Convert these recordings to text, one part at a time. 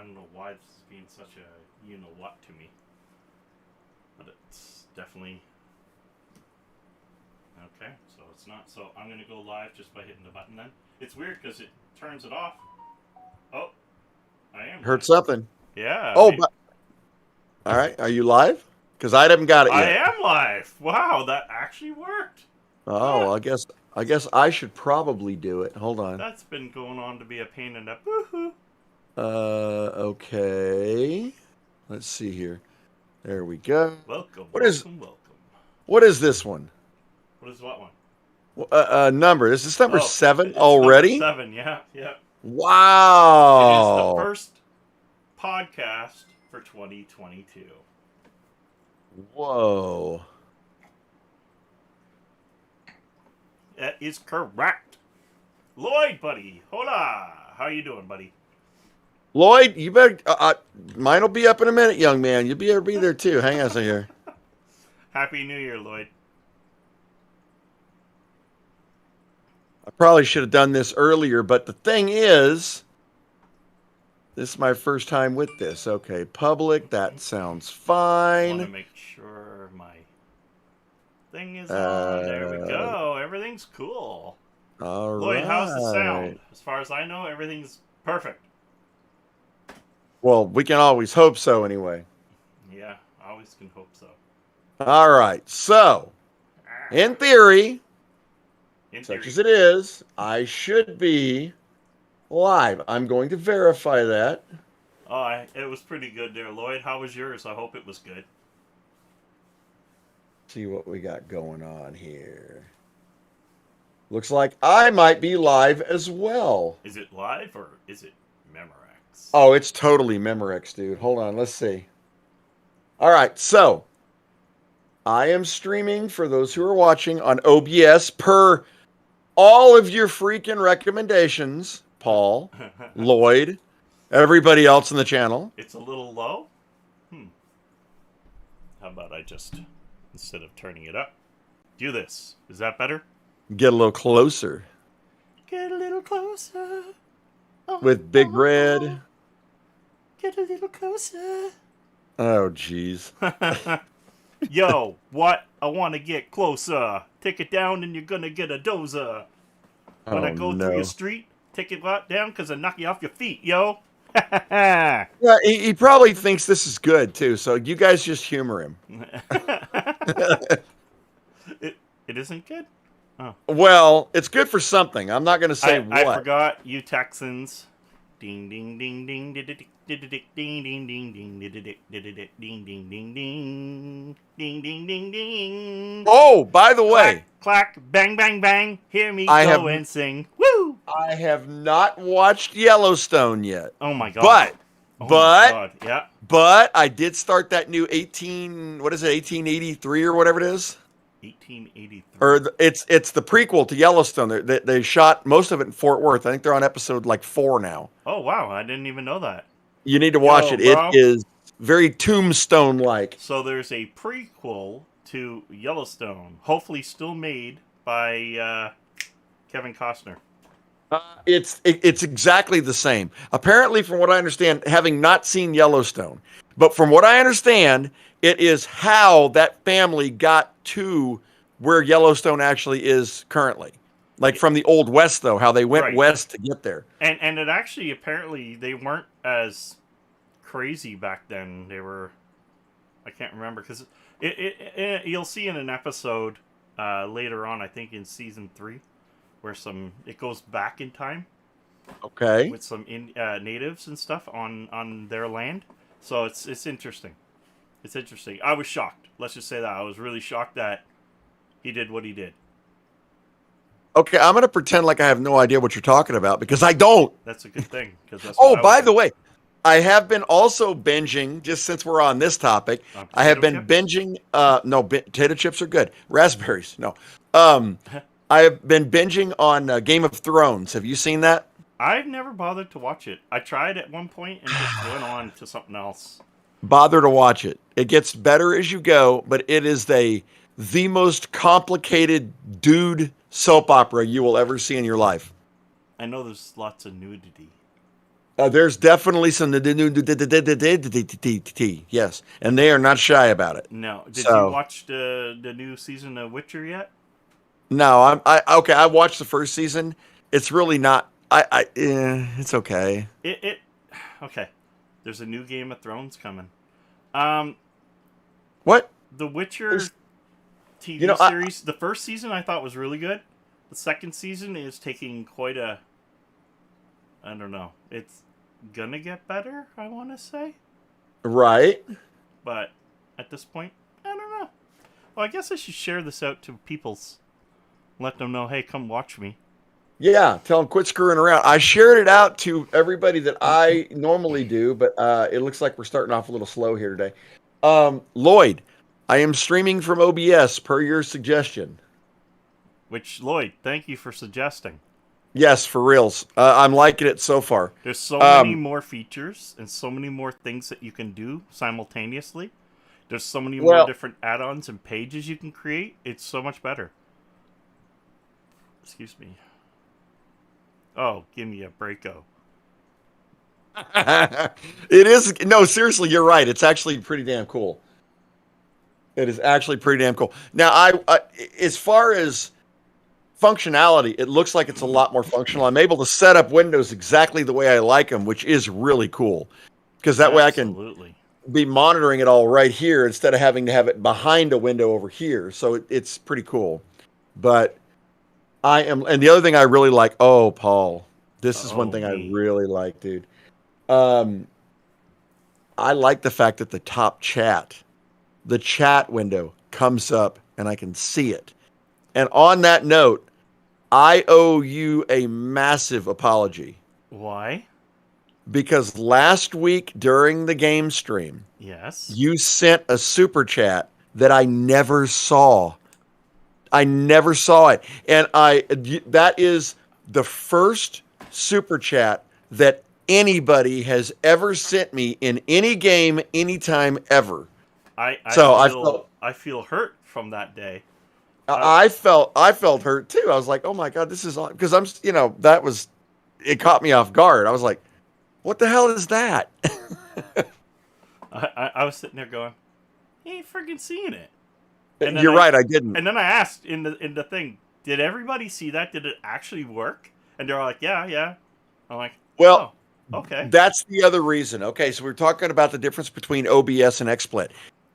don't know why this is being such a you-know-what to me. But it's definitely... Okay, so it's not. So I'm going to go live just by hitting the button then. It's weird because it turns it off. Oh, I am. Heard something. Yeah. Oh, but... All right. Are you live? Because I haven't got it yet. I am live. Wow, that actually worked. Oh, I guess I should probably do it. Hold on. That's been going on to be a pain in the boo-hoo. Okay. Let's see here. There we go. Welcome. What is this one? What is what one? Number. Is this number 7 it's already? Number 7, yeah. Wow. It is the first podcast for 2022. Whoa. That is correct. Lloyd, buddy. Hola. How you doing, buddy? Lloyd, you better... mine will be up in a minute, young man. You'll be there too. Hang on a second here. Happy New Year, Lloyd. I probably should have done this earlier, but the thing is... This is my first time with this. Okay, public. That sounds fine. I want to make sure my thing is on. There we go. Everything's cool. All Lloyd, right. how's the sound? As far as I know, everything's perfect. Well, we can always hope so anyway. Yeah, I always can hope so. All right. So, in theory, such as it is, I should be live. I'm going to verify that. Oh, it was pretty good there, Lloyd. How was yours? I hope it was good. See what we got going on here. Looks like I might be live as well. Is it live or is it Memorex? Oh, it's totally Memorex, dude. Hold on, let's see. All right, so I am streaming for those who are watching on OBS per all of your freaking recommendations, Paul, Lloyd, everybody else in the channel. It's a little low? How about I just, instead of turning it up, do this. Is that better? Get a little closer. Get a little closer. With Big Red. Get a little closer. Oh, jeez. Yo, what? I want to get closer. Take it down and you're going to get a dozer. When I go through your street, take it right down because I knock you off your feet, yo. Yeah, he probably thinks this is good, too, so you guys just humor him. It isn't good? Oh. Well, it's good for something. I'm not going to say what. I forgot you Texans. Ding ding ding ding ding ding ding ding ding ding ding ding ding ding ding ding ding. Oh, by the way, clack bang bang bang. Hear me go and sing. Woo! I have not watched Yellowstone yet. Oh my god! But I did start that new 1883 or whatever it is. 1883. Or it's the prequel to Yellowstone. They shot most of it in Fort Worth. I think they're on episode like 4 now. Oh wow! I didn't even know that. You need to watch it. Bro. It is very Tombstone-like. So there's a prequel to Yellowstone, hopefully still made by Kevin Costner. It's exactly the same. Apparently, from what I understand, having not seen Yellowstone, but from what I understand, it is how that family got to where Yellowstone actually is currently. Like from the Old West, though, how they went west to get there. And it actually, apparently, they weren't as crazy back then. They were, I can't remember, because you'll see in an episode later on, I think in season 3, where it goes back in time. Okay. With some natives and stuff on their land. So it's interesting. It's interesting. I was shocked. Let's just say that. I was really shocked that he did what he did. Okay, I'm going to pretend like I have no idea what you're talking about because I don't. That's a good thing. By the way, I have been also binging, just since we're on this topic, I have been binging, potato chips are good. Raspberries, no. I have been binging on Game of Thrones. Have you seen that? I've never bothered to watch it. I tried at one point and just went on to something else. Bother to watch it. It gets better as you go, but it is the most complicated dude soap opera you will ever see in your life. I know there's lots of nudity. There's definitely some yes, and they are not shy about it. No. Did you So watch the new season of Witcher yet? no, okay. I watched the first season. It's really not. It's okay. It okay. There's a new Game of Thrones coming. Um, What? The Witcher There's- TV series. The first season I thought was really good. The second season is taking quite a. I don't know. It's gonna get better. I want to say, Right. but at this point, I don't know. Well, I guess I should share this out to people's. Let them know, hey, come watch me. Yeah, tell them quit screwing around. I shared it out to everybody that I normally do, but it looks like we're starting off a little slow here today. Lloyd, I am streaming from OBS per your suggestion. Which, Lloyd, thank you for suggesting. Yes, for reals. I'm liking it so far. There's so many more features and so many more things that you can do simultaneously. There's so many more different add-ons and pages you can create. It's so much better. Excuse me. Oh, give me a breako. It is. No, seriously, you're right. It's actually pretty damn cool. It is actually pretty damn cool. Now, as far as functionality, it looks like it's a lot more functional. I'm able to set up windows exactly the way I like them, which is really cool. Because that way I can be monitoring it all right here instead of having to have it behind a window over here. So it's pretty cool. But and the other thing I really like, Paul, this is one thing I really like, dude. I like the fact that the chat window comes up and I can see it. And on that note, I owe you a massive apology. Why? Because last week during the game stream, yes, you sent a super chat that I never saw. I never saw it. And that is the first super chat that anybody has ever sent me in any game, anytime, ever. I feel hurt from that day. I felt hurt too. I was like, oh my God, this is because it caught me off guard. I was like, what the hell is that? I was sitting there going, he ain't freaking seeing it. You're right, I didn't. And then I asked in the thing, did everybody see that? Did it actually work? And they're all like, yeah. I'm like, well, okay. That's the other reason. Okay, so we're talking about the difference between OBS and XSplit.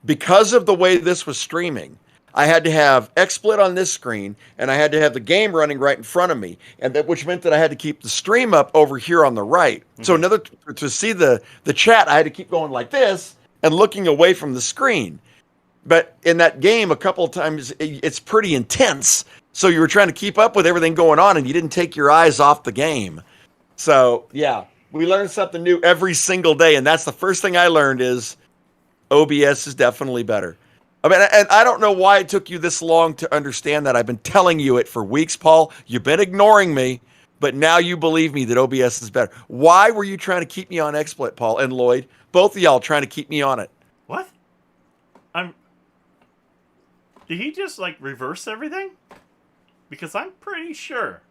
Because of the way this was streaming, I had to have XSplit on this screen, and I had to have the game running right in front of me, which meant that I had to keep the stream up over here on the right. Mm-hmm. So to see the chat, I had to keep going like this and looking away from the screen. But in that game, a couple of times, it's pretty intense. So you were trying to keep up with everything going on, and you didn't take your eyes off the game. So, yeah, we learn something new every single day, and that's the first thing I learned is OBS is definitely better. I mean, and I don't know why it took you this long to understand that. I've been telling you it for weeks, Paul. You've been ignoring me, but now you believe me that OBS is better. Why were you trying to keep me on XSplit, Paul and Lloyd? Both of y'all trying to keep me on it. What? Did he just, reverse everything? Because I'm pretty sure,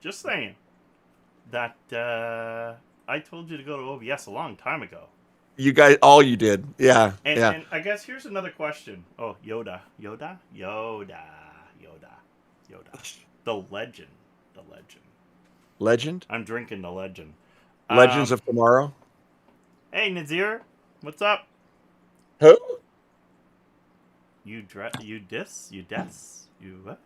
just saying, that I told you to go to OBS a long time ago. You guys, all you did. Yeah. And I guess here's another question. Oh, Yoda. The legend. Legend? I'm drinking the legend. Legends of Tomorrow? Hey, Nazir. What's up? Who? You what?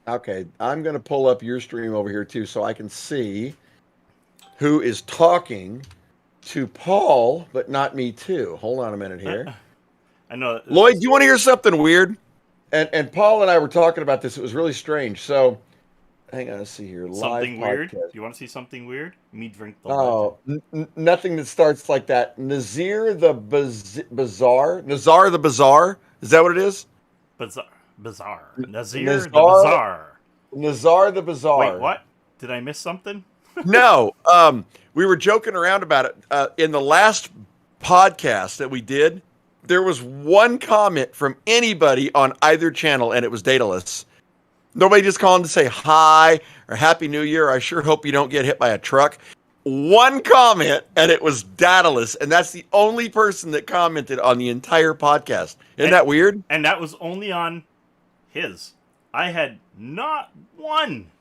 Okay, I'm going to pull up your stream over here too so I can see who is talking to Paul, but not me too. Hold on a minute here. I know. Lloyd, do you want to hear something weird? And Paul and I were talking about this. It was really strange. So, hang on, let's see here. Something live weird? podcast. Do you want to see something weird? Me drink the legend. Nothing that starts like that. Nazir the Bazaar? Nazar the Bazaar? Is that what it is? Bazaar. Nazir the Bazaar. Nazar the Bazaar. Wait, what? Did I miss something? No. We were joking around about it. In the last podcast that we did, there was one comment from anybody on either channel, and it was Daedalus. Nobody just calling to say hi or Happy New Year. I sure hope you don't get hit by a truck. One comment, and it was Daedalus, and that's the only person that commented on the entire podcast. Isn't that weird? And that was only on his. I had not one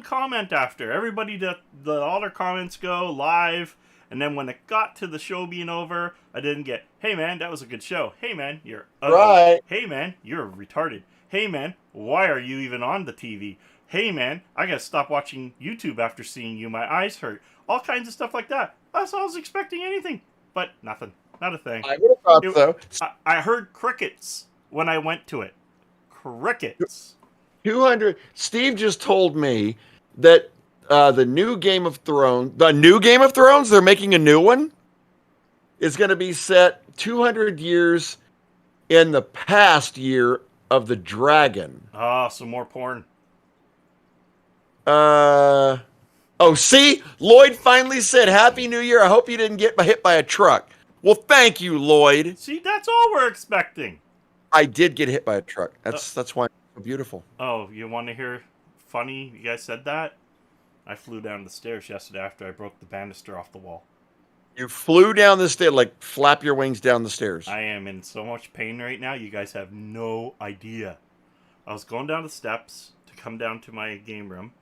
comment after. Everybody, all their comments go live, and then when it got to the show being over, I didn't get, hey man, that was a good show. Hey man, you're ugly. Right. Hey man, you're retarded. Hey man, why are you even on the TV? Hey man, I gotta stop watching YouTube after seeing you. My eyes hurt. All kinds of stuff like that. That's all I was expecting anything, but nothing. Not a thing. I would have thought so. I heard crickets when I went to it. Crickets. 200. Steve just told me that the new Game of Thrones, they're making a new one, is going to be set 200 years in the past year of the dragon. Ah, some more porn. See, Lloyd finally said, Happy New Year. I hope you didn't get hit by a truck. Well, thank you, Lloyd. See, that's all we're expecting. I did get hit by a truck. That's why it's so beautiful. Oh, you want to hear funny? You guys said that? I flew down the stairs yesterday after I broke the banister off the wall. You flew down the stairs, like flap your wings down the stairs. I am in so much pain right now. You guys have no idea. I was going down the steps to come down to my game room,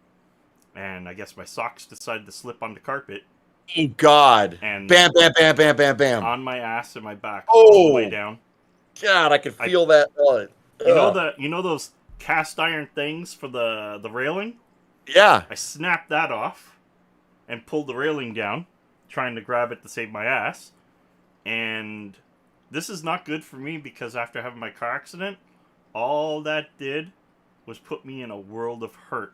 and I guess my socks decided to slip on the carpet. Oh, God. And bam, bam, bam, bam, bam, bam. On my ass and my back all the way down. God, I could feel that. You know those cast iron things for the railing? Yeah. I snapped that off and pulled the railing down, trying to grab it to save my ass. And this is not good for me because after having my car accident, all that did was put me in a world of hurt.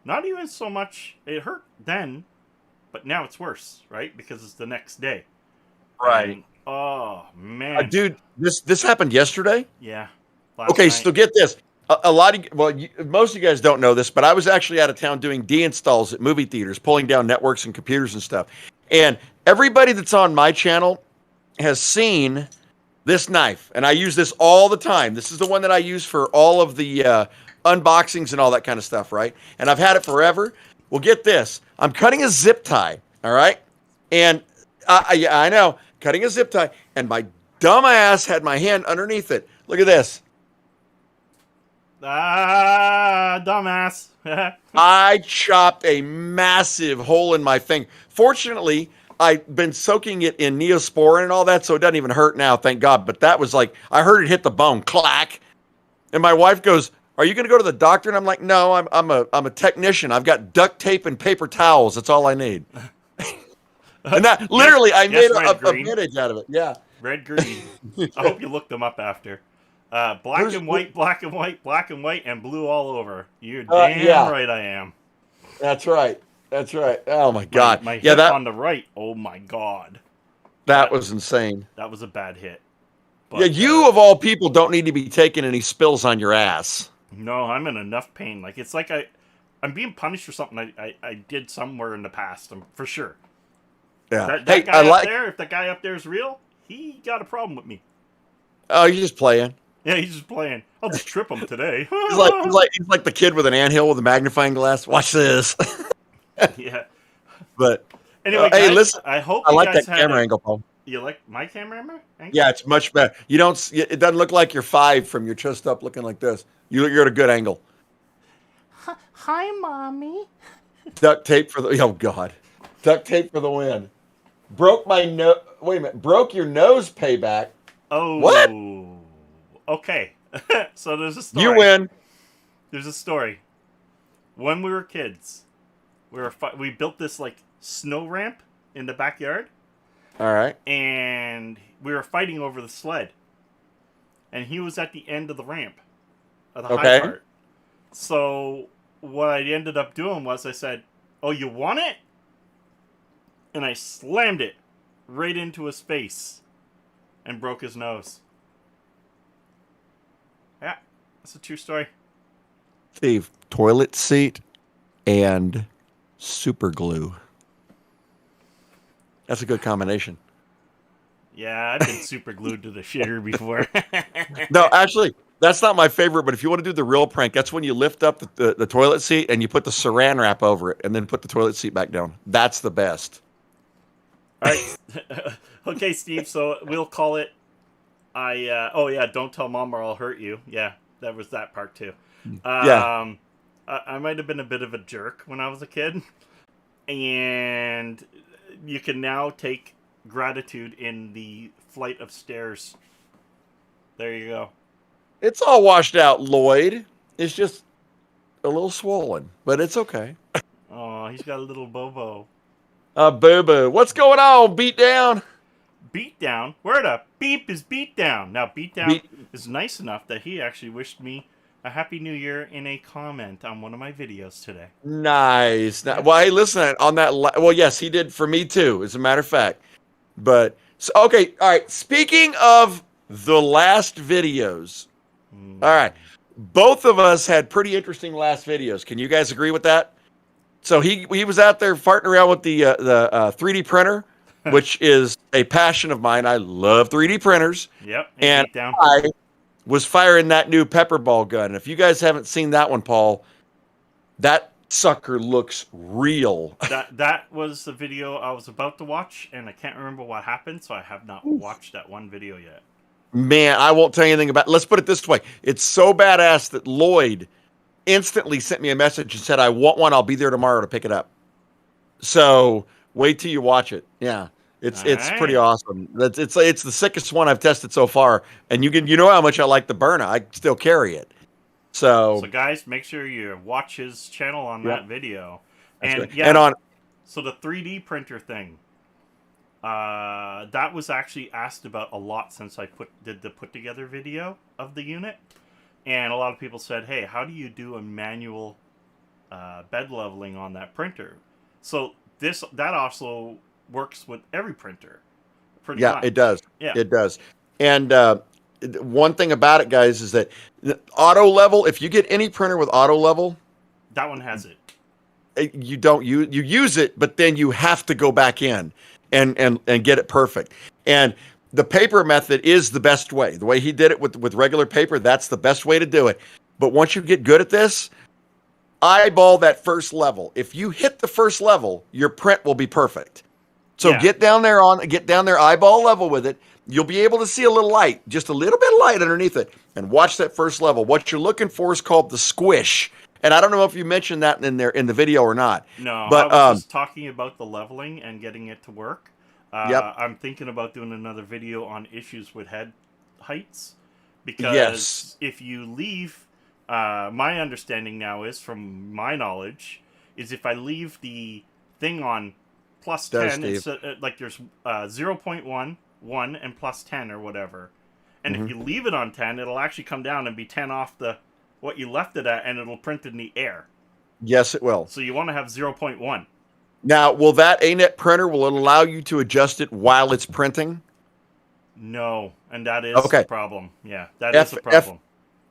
Not even so much, it hurt then, but now it's worse, right? Because it's the next day. Right. And, oh, man. Dude, this happened yesterday? Yeah. Okay, so get this. Most of you guys don't know this, but I was actually out of town doing de-installs at movie theaters, pulling down networks and computers and stuff. And everybody that's on my channel has seen this knife, and I use this all the time. This is the one that I use for all of the unboxings and all that kind of stuff, right? And I've had it forever. Well, get this. I'm cutting a zip tie, all right? And I know, cutting a zip tie, and my dumb ass had my hand underneath it. Look at this. Dumbass. I chopped a massive hole in my finger. Fortunately, I've been soaking it in Neosporin and all that, so it doesn't even hurt now, thank God. But that was like, I heard it hit the bone, clack. And my wife goes, "Are you going to go to the doctor?" And I'm like, "No, I'm a technician. I've got duct tape and paper towels. That's all I need." And that literally, I made a bandage out of it. Yeah. Red, green. I hope you looked them up after. Black and white, black and white, black and white, and blue all over. You're damn right I am. That's right. That's right. Oh my God. My hip on the right. Oh my God. That was insane. That was a bad hit. But, you of all people don't need to be taking any spills on your ass. No, I'm in enough pain. Like it's like I'm being punished for something I did somewhere in the past. For sure. Yeah. That guy up there, if that guy up there is real, he got a problem with me. Oh, you're just playing. Yeah, he's just playing. I'll just trip him today. he's like the kid with an anthill with a magnifying glass. Watch this. Yeah. But anyway, hey, guys, listen. I hope I you like guys that camera angle, Paul. You like my camera angle? Yeah, it's much better. You don't. It doesn't look like you're 5 from your chest up, looking like this. You're at a good angle. Hi, mommy. Duct tape for the. Oh God. Duct tape for the win. Broke my nose. Wait a minute. Broke your nose. Payback. Oh. What? Okay. So there's a story. You win. There's a story. When we were kids, we built this like snow ramp in the backyard. All right. And we were fighting over the sled. And he was at the end of the ramp. Of the high part. So what I ended up doing was I said, "Oh, you want it?" And I slammed it right into his face and broke his nose. Yeah, that's a true story. Steve, toilet seat and super glue. That's a good combination. Yeah, I've been super glued to the shitter before. No, actually, That's not my favorite, but if you want to do the real prank, that's when you lift up the toilet seat and you put the saran wrap over it and then put the toilet seat back down. That's the best. All right. Okay, Steve. So we'll call it. Oh yeah. Don't tell mom or I'll hurt you. Yeah, that was that part too. Yeah. I might have been a bit of a jerk when I was a kid, and you can now take gratitude in the flight of stairs. There you go. It's all washed out, Lloyd. It's just a little swollen, but it's okay. Oh, he's got a little bobo. Boo boo. What's going on? Beat down? Beatdown? Where the beep is Beatdown? Now, Beatdown Beat- is nice enough that he actually wished me a Happy New Year in a comment on one of my videos today. Nice. Well, hey, listen, on that. Well, yes, he did for me too, as a matter of fact. But, so, okay. All right. Speaking of the last videos, all right. Both of us had pretty interesting last videos. Can you guys agree with that? So he was out there farting around with the 3D printer, which is a passion of mine. I love 3D printers. Yep. And Beatdown. I was firing that new pepper ball gun. And if you guys haven't seen that one, Paul, that sucker looks real. That was the video I was about to watch, and I can't remember what happened, so I have not watched that one video yet. Man, I won't tell you anything about it. Let's put it this way. It's so badass that Lloyd instantly sent me a message and said, I want one. I'll be there tomorrow to pick it up. So wait till you watch it. Yeah. It's pretty awesome. It's the sickest one I've tested so far. And you know how much I like the Burna. I still carry it. So guys, make sure you watch his channel on that video. And yeah, and on so the 3D printer thing. That was actually asked about a lot since I did the put together video of the unit. And a lot of people said, hey, how do you do a manual bed leveling on that printer? So that also works with every printer. Pretty much. It does. Yeah. It does. And one thing about it, guys, is that auto level, if you get any printer with auto level, that one has it. You use it, but then you have to go back in and get it perfect. And the paper method is the best way. The way he did it with regular paper, that's the best way to do it. But once you get good at this, eyeball that first level. If you hit the first level, your print will be perfect. So get down there eyeball level with it. You'll be able to see a little light, just a little bit of light underneath it, and watch that first level. What you're looking for is called the squish. And I don't know if you mentioned that in the video or not. No, but I was just talking about the leveling and getting it to work. Yep. I'm thinking about doing another video on issues with head heights. Because if you leave, my understanding now is, from my knowledge, is if I leave the thing on plus 10, it's like there's 0.1, 1, and plus 10 or whatever. And if you leave it on 10, it'll actually come down and be 10 off what you left it at, and it'll print in the air. Yes, it will. So you want to have 0.1. Now, will that ANET printer, will it allow you to adjust it while it's printing? No, and that is the problem. Yeah, that is the problem.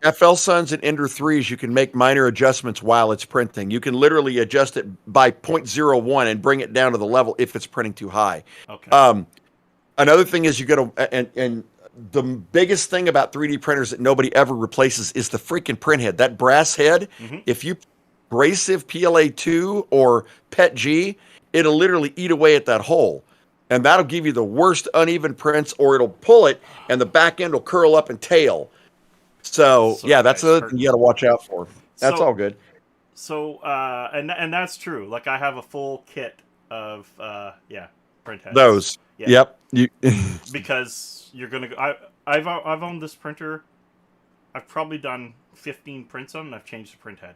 FL Suns and Ender 3s, you can make minor adjustments while it's printing. You can literally adjust it by 0.01 and bring it down to the level if it's printing too high. Okay. Another thing is you got to, and the biggest thing about 3D printers that nobody ever replaces is the freaking print head. That brass head, if you abrasive PLA2 or PETG, it'll literally eat away at that hole. And that'll give you the worst uneven prints, or it'll pull it and the back end will curl up and tail. So yeah, that's another thing you got to watch out for. That's all good. So, and that's true. Like, I have a full kit of, print heads. Those. Yeah. Yep. Because you're going to, I've owned this printer. I've probably done 15 prints on it, and I've changed the print head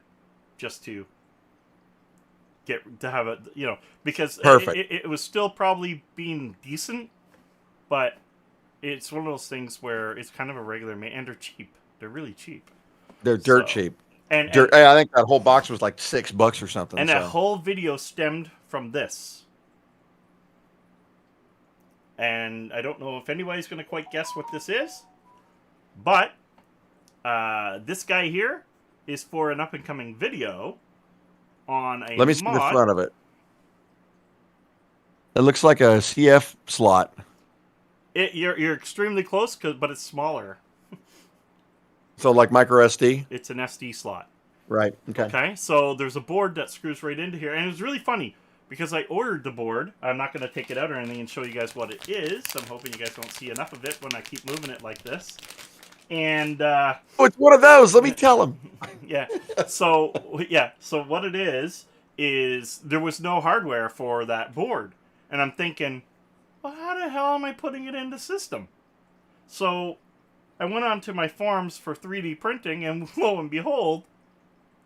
just to have it, because it was still probably being decent, but it's one of those things where it's kind of a regular, and they're cheap. They're really cheap. They're dirt cheap. And I think that whole box was like $6 or something. And that whole video stemmed from this. And I don't know if anybody's going to quite guess what this is, but this guy here is for an up-and-coming video on a mod. Let me see the front of it. It looks like a CF slot. You're extremely close, but it's smaller. So like micro SD? It's an SD slot. Right. Okay. Okay, so there's a board that screws right into here, and it's really funny because I ordered the board. I'm not going to take it out or anything and show you guys what it is. I'm hoping you guys don't see enough of it when I keep moving it like this. And Oh, it's one of those. Let me tell him. yeah, so what it is there was no hardware for that board, and I'm thinking, well, how the hell am I putting it in the system? So I went onto my forums for 3D printing, and lo and behold,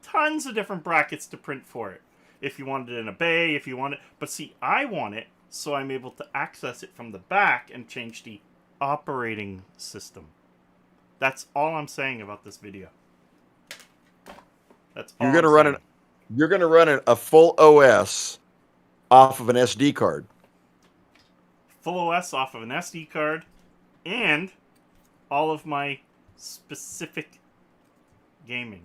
tons of different brackets to print for it. If you wanted it in a bay, if you want it. But see, I want it so I'm able to access it from the back and change the operating system. That's all I'm saying about this video. That's all You're gonna run a full OS off of an SD card. Full OS off of an SD card, and all of my specific gaming.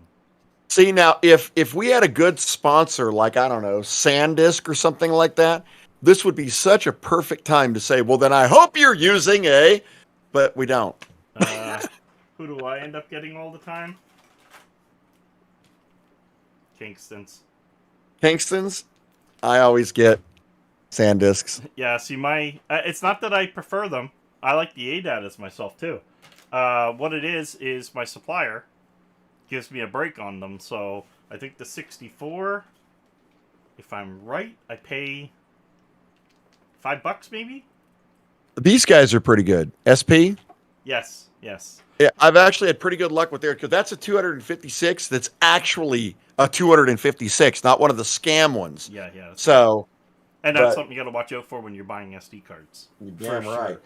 See, now, if we had a good sponsor, like, I don't know, SanDisk or something like that, this would be such a perfect time to say, well, then I hope you're using but we don't. Who do I end up getting all the time? Kingston's. Kingston's? I always get SanDisks. Yeah, see, it's not that I prefer them. I like the ADATs myself, too. What it is my supplier gives me a break on them. So I think the 64, if I'm right, I pay $5 maybe. These guys are pretty good. SP? Yes. Yeah, I've actually had pretty good luck with theirs because that's a 256 that's actually a 256, not one of the scam ones. Yeah. So, and that's something you got to watch out for when you're buying SD cards. You're damn right. Sure.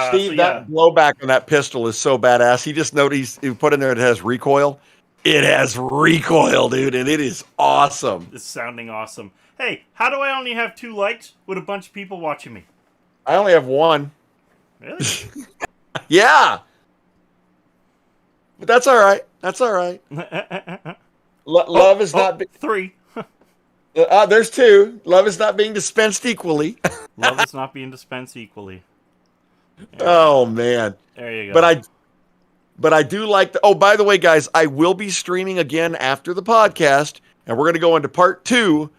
Steve, that blowback on that pistol is so badass. He just noticed he put in there it has recoil. It has recoil, dude, and it is awesome. It's sounding awesome. Hey, how do I only have 2 likes with a bunch of people watching me? I only have 1. Really? Yeah. But that's all right. That's all right. Love is not... 3. There's 2. Love is not being dispensed equally. Love is not being dispensed equally. Oh, man. There you go. But I do like the... Oh, by the way, guys, I will be streaming again after the podcast, and we're going to go into part 2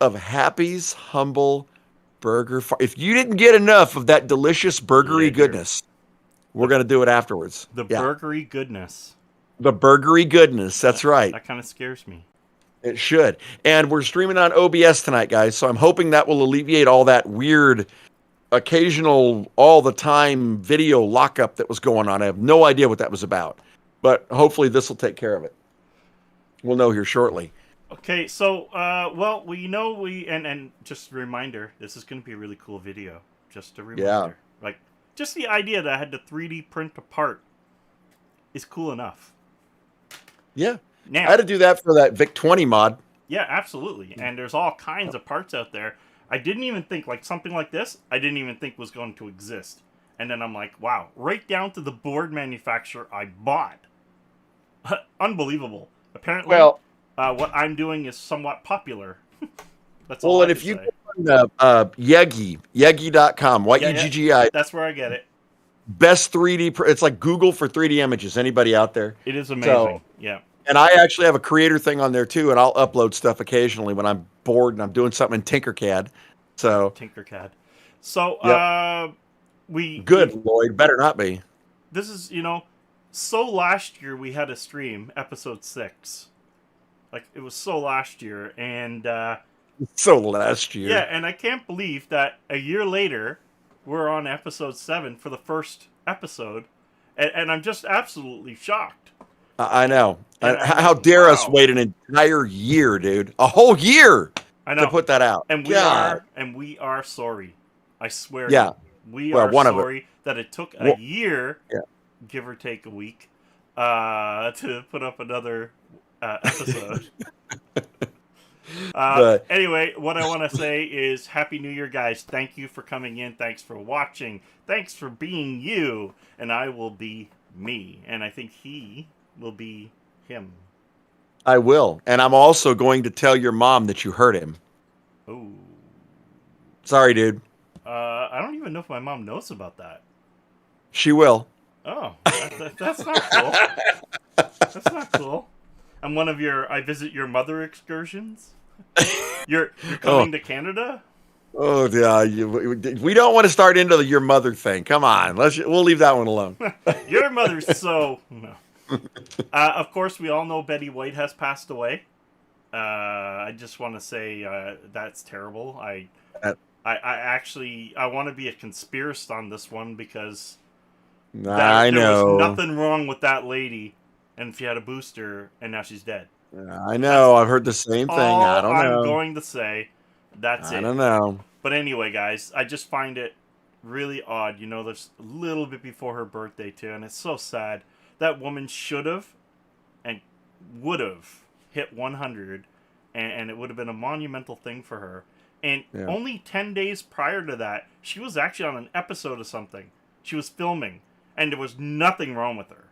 of Happy's Humble Burger Farm. If you didn't get enough of that delicious burgery goodness, we're going to do it afterwards. The burgery goodness. The burgery goodness. That's right. That kind of scares me. It should. And we're streaming on OBS tonight, guys, so I'm hoping that will alleviate all that weird... occasional, all the time video lockup that was going on. I have no idea what that was about, but hopefully this will take care of it. We'll know here shortly. Okay, so well, and just a reminder, this is going to be a really cool video. Just a reminder. Yeah. Like, just the idea that I had to 3D print a part is cool enough. Yeah. Now, I had to do that for that Vic 20 mod. Yeah, absolutely. And there's all kinds of parts out there. I didn't even think, like, something like this, I didn't even think was going to exist. And then I'm like, wow, right down to the board manufacturer I bought. Unbelievable. Apparently, what I'm doing is somewhat popular. That's all. Well, and if you go on Yeggi.com, Y-E-G-G-I. That's where I get it. Best 3D, it's like Google for 3D images. Anybody out there? It is amazing, so, yeah. And I actually have a creator thing on there too, and I'll upload stuff occasionally when I'm bored and I'm doing something in Tinkercad. So Tinkercad. So Lloyd, better not be. This is, so last year we had a stream, episode 6. Like, it was so last year, and so last year. Yeah, and I can't believe that a year later we're on episode 7 for the first episode, and I'm just absolutely shocked. I know. How dare us wait an entire year, dude? A whole year to put that out. And we are sorry. I swear. Yeah. We are sorry that it took a year, give or take a week, to put up another episode. Anyway, what I want to say is Happy New Year, guys. Thank you for coming in. Thanks for watching. Thanks for being you. And I will be me. And I think he will be him. I will. And I'm also going to tell your mom that you hurt him. Oh. Sorry, dude. I don't even know if my mom knows about that. She will. Oh, that's not cool. That's not cool. I'm one of your I visit your mother excursions. You're Oh, coming to Canada? oh, yeah. We don't want to start into your mother thing. Come on, we'll leave that one alone. Your mother's so no. Of course, we all know Betty White has passed away. I just want to say that's terrible. Uh, I want to be a conspiracist on this one because I there was know. nothing wrong with that lady, and she had a booster, and now she's dead. I That's know. I've heard the same thing. I all don't I'm know. going to say. That's I it. don't know. But anyway, guys, I just find it really odd. You know, there's a little bit before her birthday, too, and it's so sad. That woman should have and would have hit 100, and it would have been a monumental thing for her. And Yeah. only 10 days prior to that, she was actually on an episode of something. She was filming, and there was nothing wrong with her.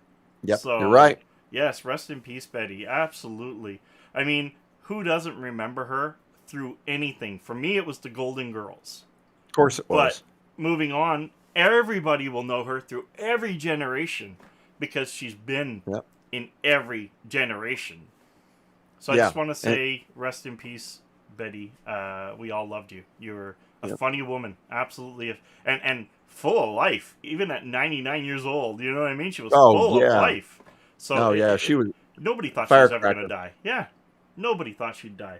Yep. So, You're right. yes, rest in peace, Betty. Absolutely. I mean, who doesn't remember her through anything? For me, it was the Golden Girls. Of course it was. But moving on, everybody will know her through every generation because she's been Yep. in every generation. So I Yeah. just want to say, rest in peace, Betty. We all loved you. You were a funny woman, absolutely, and full of life. Even at 99 years old, you know what I mean? She was full of life. So Oh yeah, she was nobody thought she was ever firecracker. going to die. Yeah, nobody thought she'd die.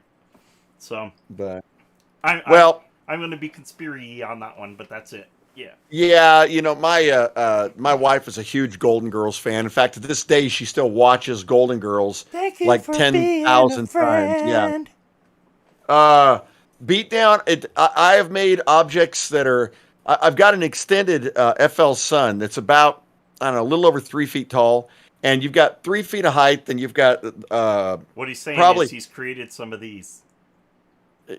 So But I'm well, I'm going to be conspiracy on that one, but that's it. Yeah. yeah, my wife is a huge Golden Girls fan. In fact, to this day, she still watches Golden Girls Thank you like for 10,000 times. Yeah. Beatdown. I have made objects that are. I've got an extended FL Sun that's about, I don't know, a little over 3 feet tall, and you've got 3 feet of height, and you've got What he's saying probably is he's created some of these.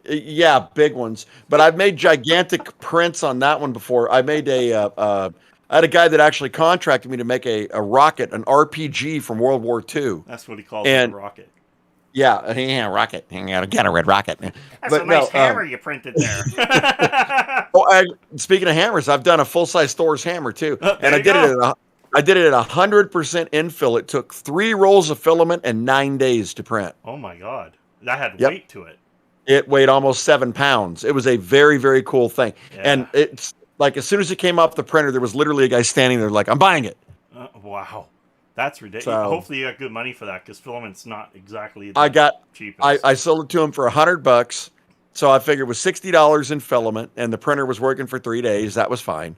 yeah, big ones. But I've made gigantic prints on that one before. I made I had a guy that actually contracted me to make a rocket, an RPG from World War II. That's what he calls And it, a rocket. yeah, rocket. I got a red rocket. That's a nice hammer you printed there. Speaking of hammers, I've done a full size Thor's hammer too, and I did it at 100% infill. It took 3 rolls of filament and 9 days to print. Oh my god, that had Yep. weight to it. It weighed almost 7 pounds. It was a very, very cool thing. Yeah. And it's like, as soon as it came off the printer, there was literally a guy standing there like, I'm buying it. Wow, that's ridiculous. So- Hopefully you got good money for that because filament's not exactly the I got, cheapest. I sold it to him for $100. So I figured with $60 in filament and the printer was working for 3 days, that was fine.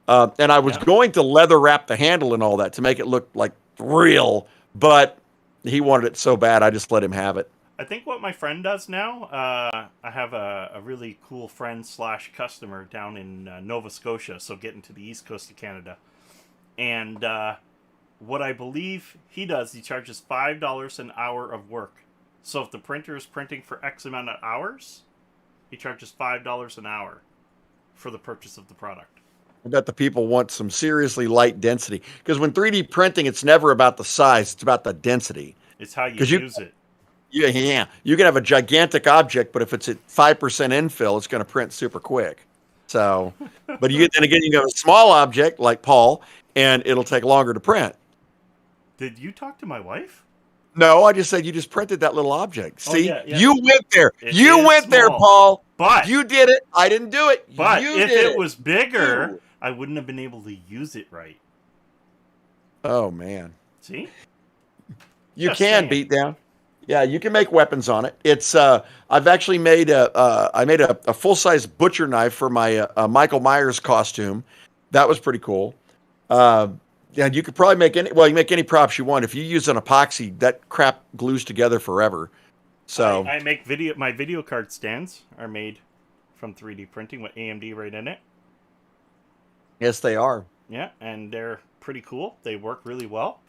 And I was going to leather wrap the handle and all that to make it look like real, but he wanted it so bad, I just let him have it. I think what my friend does now, I have a really cool friend / customer down in Nova Scotia, so getting to the east coast of Canada. And what I believe he does, he charges $5 an hour of work. So if the printer is printing for X amount of hours, he charges $5 an hour for the purchase of the product. I bet the people want some seriously light density. Because when 3D printing, it's never about the size, it's about the density. It's how you 'Cause you- use it. Yeah. You can have a gigantic object, but if it's at 5% infill, it's going to print super quick. So, but then again, you got a small object like Paul, and it'll take longer to print. Did you talk to my wife? No, I just said you just printed that little object. Oh, See, yeah. you went there. It You is went there, small. Paul. But You did it. I didn't do it. But You if did it was bigger, You. I wouldn't have been able to use it right. Oh man, See? you Just can saying. beat down. Yeah, you can make weapons on it. It's I've actually made a full size butcher knife for my Michael Myers costume. That was pretty cool. Yeah, you could probably make you can make any props you want. If you use an epoxy, that crap glues together forever. So I make my video card stands are made from 3D printing with AMD right in it. yes, they are. Yeah, and they're pretty cool. They work really well.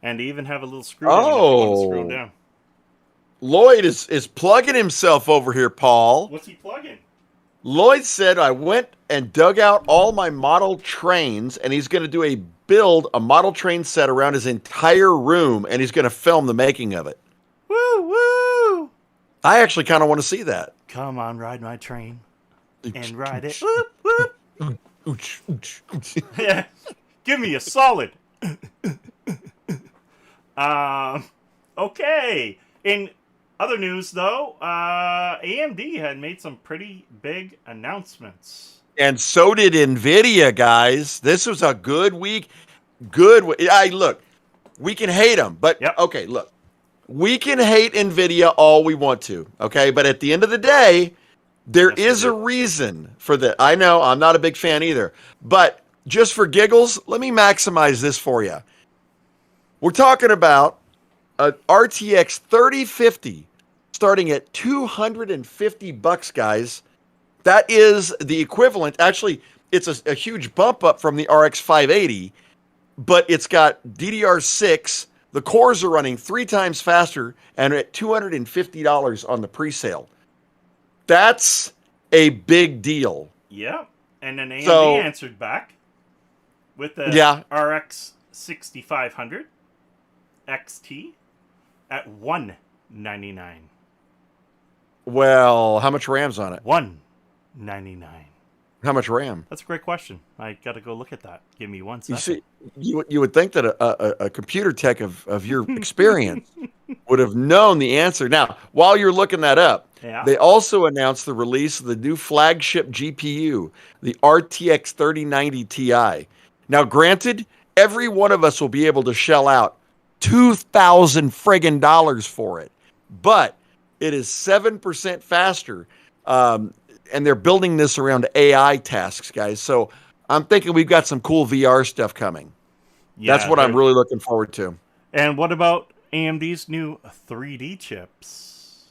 And they even have a little screw down if you want to screw them down. Lloyd is plugging himself over here, Paul. What's he plugging? Lloyd said I went and dug out all my model trains, and he's going to build a model train set around his entire room, and he's going to film the making of it. Woo, woo! I actually kind of want to see that. Come on, ride my train. And ride it. Whoop, whoop. Ooch, ooch, ooch. Yeah. Give me a solid. Okay. In other news, though, AMD had made some pretty big announcements. And so did Nvidia, guys. This was a good week. Look, we can hate them, but Yep. okay, look. We can hate Nvidia all we want to, okay? But at the end of the day, there is a reason for that. I know I'm not a big fan either, but just for giggles, let me maximize this for you. We're talking about an RTX 3050 starting at $250, guys. That is the equivalent. Actually, it's a huge bump up from the RX 580, but it's got DDR6. The cores are running 3 times faster and at $250 on the pre-sale. That's a big deal. Yeah. And then AMD answered back with the RX 6500 XT at $199. Well, how much RAM's on it? $199. How much RAM? That's a great question. I got to go look at that. Give me 1 second. You see, you would think that a computer tech of your experience would have known the answer. Now, while you're looking that up, they also announced the release of the new flagship GPU, the RTX 3090 Ti. Now, granted, every one of us will be able to shell out $2,000 friggin' dollars for it, but it is 7% faster. And they're building this around AI tasks, guys. So I'm thinking we've got some cool VR stuff coming. Yeah, that's what I'm really looking forward to. And what about AMD's new 3D chips?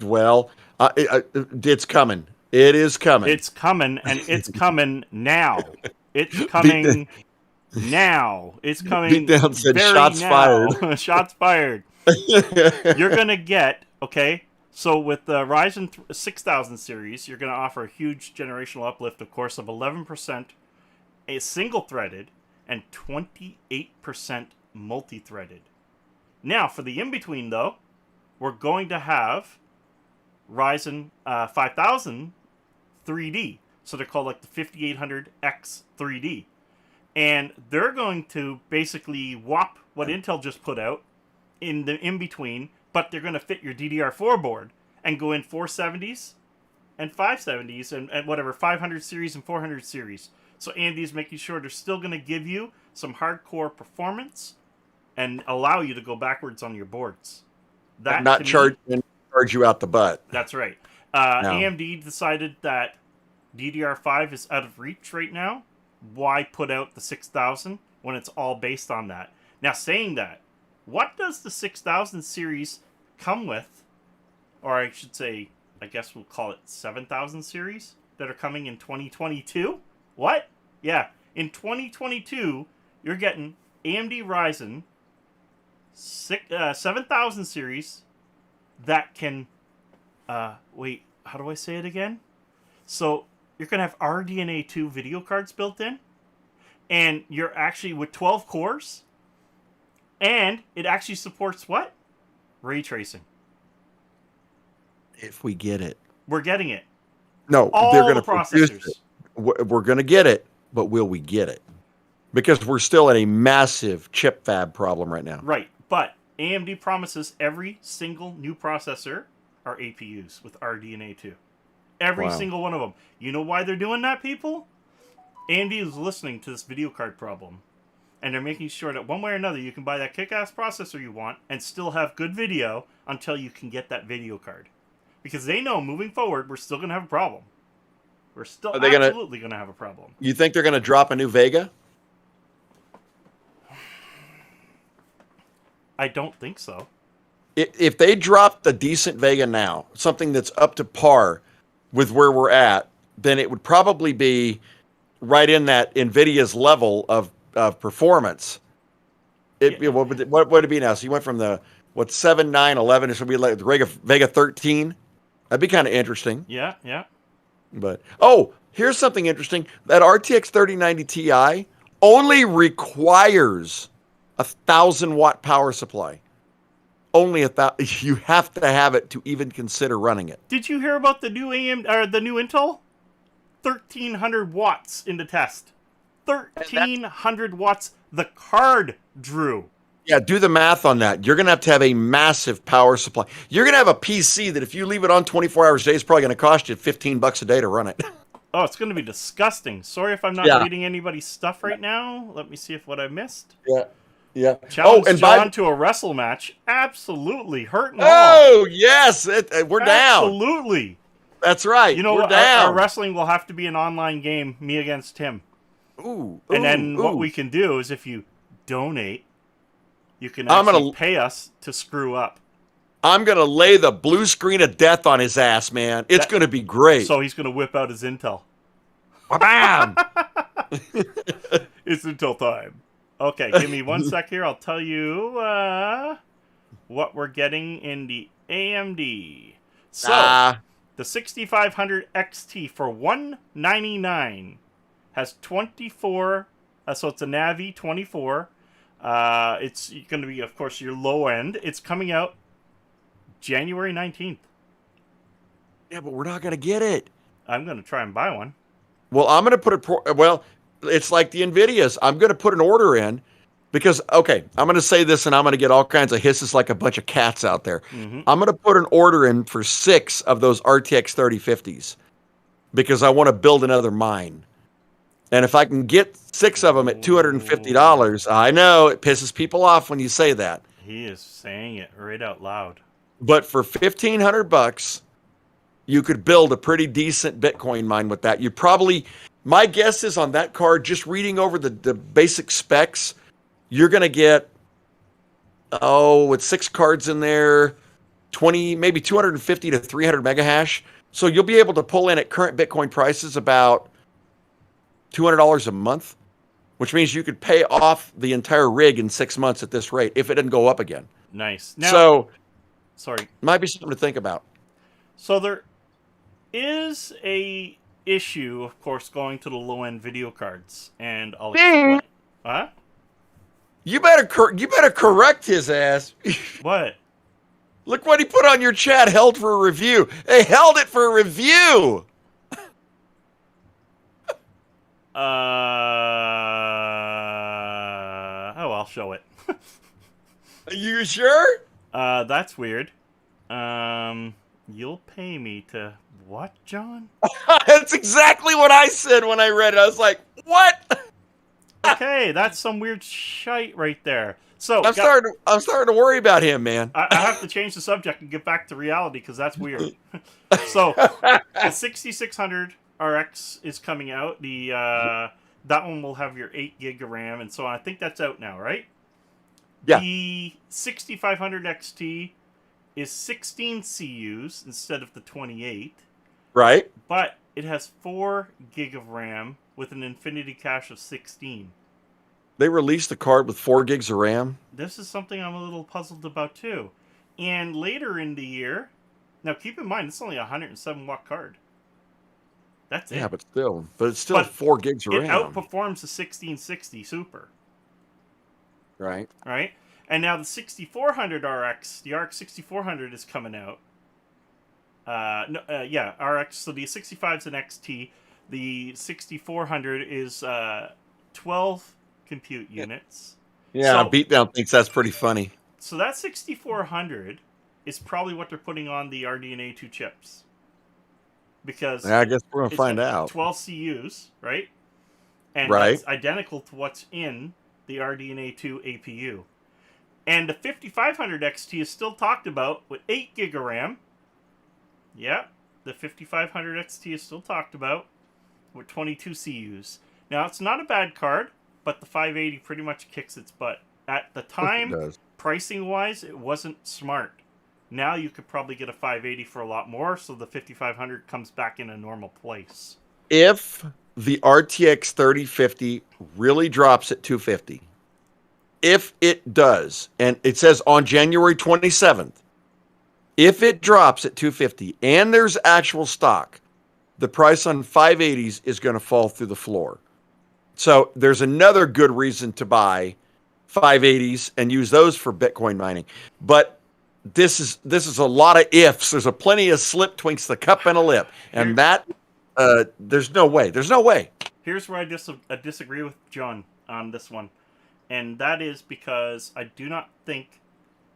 Well, it's coming. It is coming. It's coming, and it's coming now. It's coming now. It's coming Beatdown said, very shots now. fired. Shots fired. You're going to get, okay, so with the Ryzen 6000 series, you're going to offer a huge generational uplift, of course, of 11% a single-threaded and 28% multi-threaded. Now, for the in-between, though, we're going to have Ryzen 5000 3D. So they're called like the 5800X 3D. And they're going to basically whop what Intel just put out in the in-between, but they're going to fit your DDR4 board and go in 470s and 570s and whatever, 500 series and 400 series. So AMD's making sure they're still going to give you some hardcore performance and allow you to go backwards on your boards. That not charge you out the butt. That's right. AMD decided that DDR5 is out of reach right now. Why put out the 6000 when it's all based on that? Now, saying that, what does the 6000 series come with? Or I should say, I guess we'll call it 7000 series that are coming in 2022? What? Yeah, in 2022, you're getting AMD Ryzen 7000 series that can, wait, how do I say it again? So you're going to have RDNA 2 video cards built in, and you're actually with 12 cores, and it actually supports what? Ray tracing. If we get it. We're getting it. No, all they're going to processors. produce it. We're going to get it, but will we get it? Because we're still in a massive chip fab problem right now. Right, but AMD promises every single new processor are APUs with RDNA 2. Every single one of them. You know why they're doing that, people? AMD is listening to this video card problem. And they're making sure that one way or another you can buy that kick-ass processor you want and still have good video until you can get that video card. Because they know moving forward, we're still going to have a problem. We're still absolutely going to have a problem. You think they're going to drop a new Vega? I don't think so. If they drop the decent Vega now, something that's up to par with where we're at, then it would probably be right in that NVIDIA's level of performance. What would it be now? So you went from the 7, 9, 11, it should be like the Vega 13. That'd be kind of interesting. Yeah. But here's something interesting. That RTX 3090 Ti only requires 1,000-watt power supply. Only 1,000. You have to have it to even consider running it. Did you hear about the new the new Intel? 1,300 watts in the test. 1,300 watts the card drew. Yeah, do the math on that. You're going to have a massive power supply. You're going to have a PC that if you leave it on 24 hours a day, it's probably going to cost you $15 a day to run it. Oh, it's going to be disgusting. Sorry if I'm not reading anybody's stuff right now. Let me see if what I missed. Yeah. Yeah. Challenge John to a wrestle match. Absolutely. Hurt and all. Oh, yes. We're down. Absolutely. That's right. You know what? Our wrestling will have to be an online game, me against him. Ooh. And then what we can do is if you donate, you can actually pay us to screw up. I'm going to lay the blue screen of death on his ass, man. It's going to be great. So he's going to whip out his Intel. Bam! It's Intel time. Okay, give me 1 sec here. I'll tell you what we're getting in the AMD. So, the 6500 XT for $199 has 24. So it's a Navi 24. It's going to be, of course, your low end. It's coming out January 19th. Yeah, but we're not going to get it. I'm going to try and buy one. Well, I'm going to put it's like the NVIDIAs. I'm going to put an order in because, okay, I'm going to say this and I'm going to get all kinds of hisses like a bunch of cats out there. Mm-hmm. I'm going to put an order in for 6 of those RTX 3050s because I want to build another mine. And if I can get 6 of them at $250, I know it pisses people off when you say that. He is saying it right out loud. But for $1,500, you could build a pretty decent Bitcoin mine with that. You probably, my guess is on that card, just reading over the basic specs, you're going to get, with 6 cards in there, 20, maybe 250 to 300 mega hash. So you'll be able to pull in at current Bitcoin prices about $200 a month, which means you could pay off the entire rig in 6 months at this rate if it didn't go up again. Nice. Now, So, sorry, might be something to think about. So there is a issue, of course, going to the low-end video cards, and I'll explain. Huh? You better correct his ass. What? Look what he put on your chat. Held for a review. They held it for a review. I'll show it. Are you sure? That's weird. You'll pay me to what, John? That's exactly what I said when I read it. I was like, what? Okay, that's some weird shite right there. So I'm starting to worry about him, man. I have to change the subject and get back to reality because that's weird. So the 6600 RX is coming out. The that one will have your 8 gig of RAM and so on. I think that's out now, right? Yeah. The 6500 XT is 16 CUs instead of the 28. Right. But it has 4 gig of RAM with an infinity cache of 16. They released the card with 4 gigs of RAM. This is something I'm a little puzzled about too. And later in the year, now keep in mind, it's only a 107 watt card. That's it. Yeah, but it's still 4 gigs of RAM. It outperforms the 1660 Super. Right. Right? And now the 6400 RX, the RX 6400 is coming out. RX. So the 65 is an XT. The 6400 is 12 compute units. Yeah, so, Beatdown thinks that's pretty funny. So that 6400 is probably what they're putting on the RDNA 2 chips. Because I guess we're going to find out. 12 CUs, right? And it's identical to what's in the RDNA 2 APU. And the 5500 XT is still talked about with 8 gig of RAM. Yeah, the 5500 XT is still talked about with 22 CUs. Now, it's not a bad card, but the 580 pretty much kicks its butt. At the time, pricing-wise, it wasn't smart. Now you could probably get a 580 for a lot more, so the 5500 comes back in a normal place. If the RTX 3050 really drops at 250, if it does, and it says on January 27th, if it drops at 250 and there's actual stock, the price on 580s is going to fall through the floor. So there's another good reason to buy 580s and use those for Bitcoin mining. But this is a lot of ifs. There's a plenty of slip twinks the cup and a lip. And that there's no way. There's no way. Here's where I disagree with John on this one, and that is because I do not think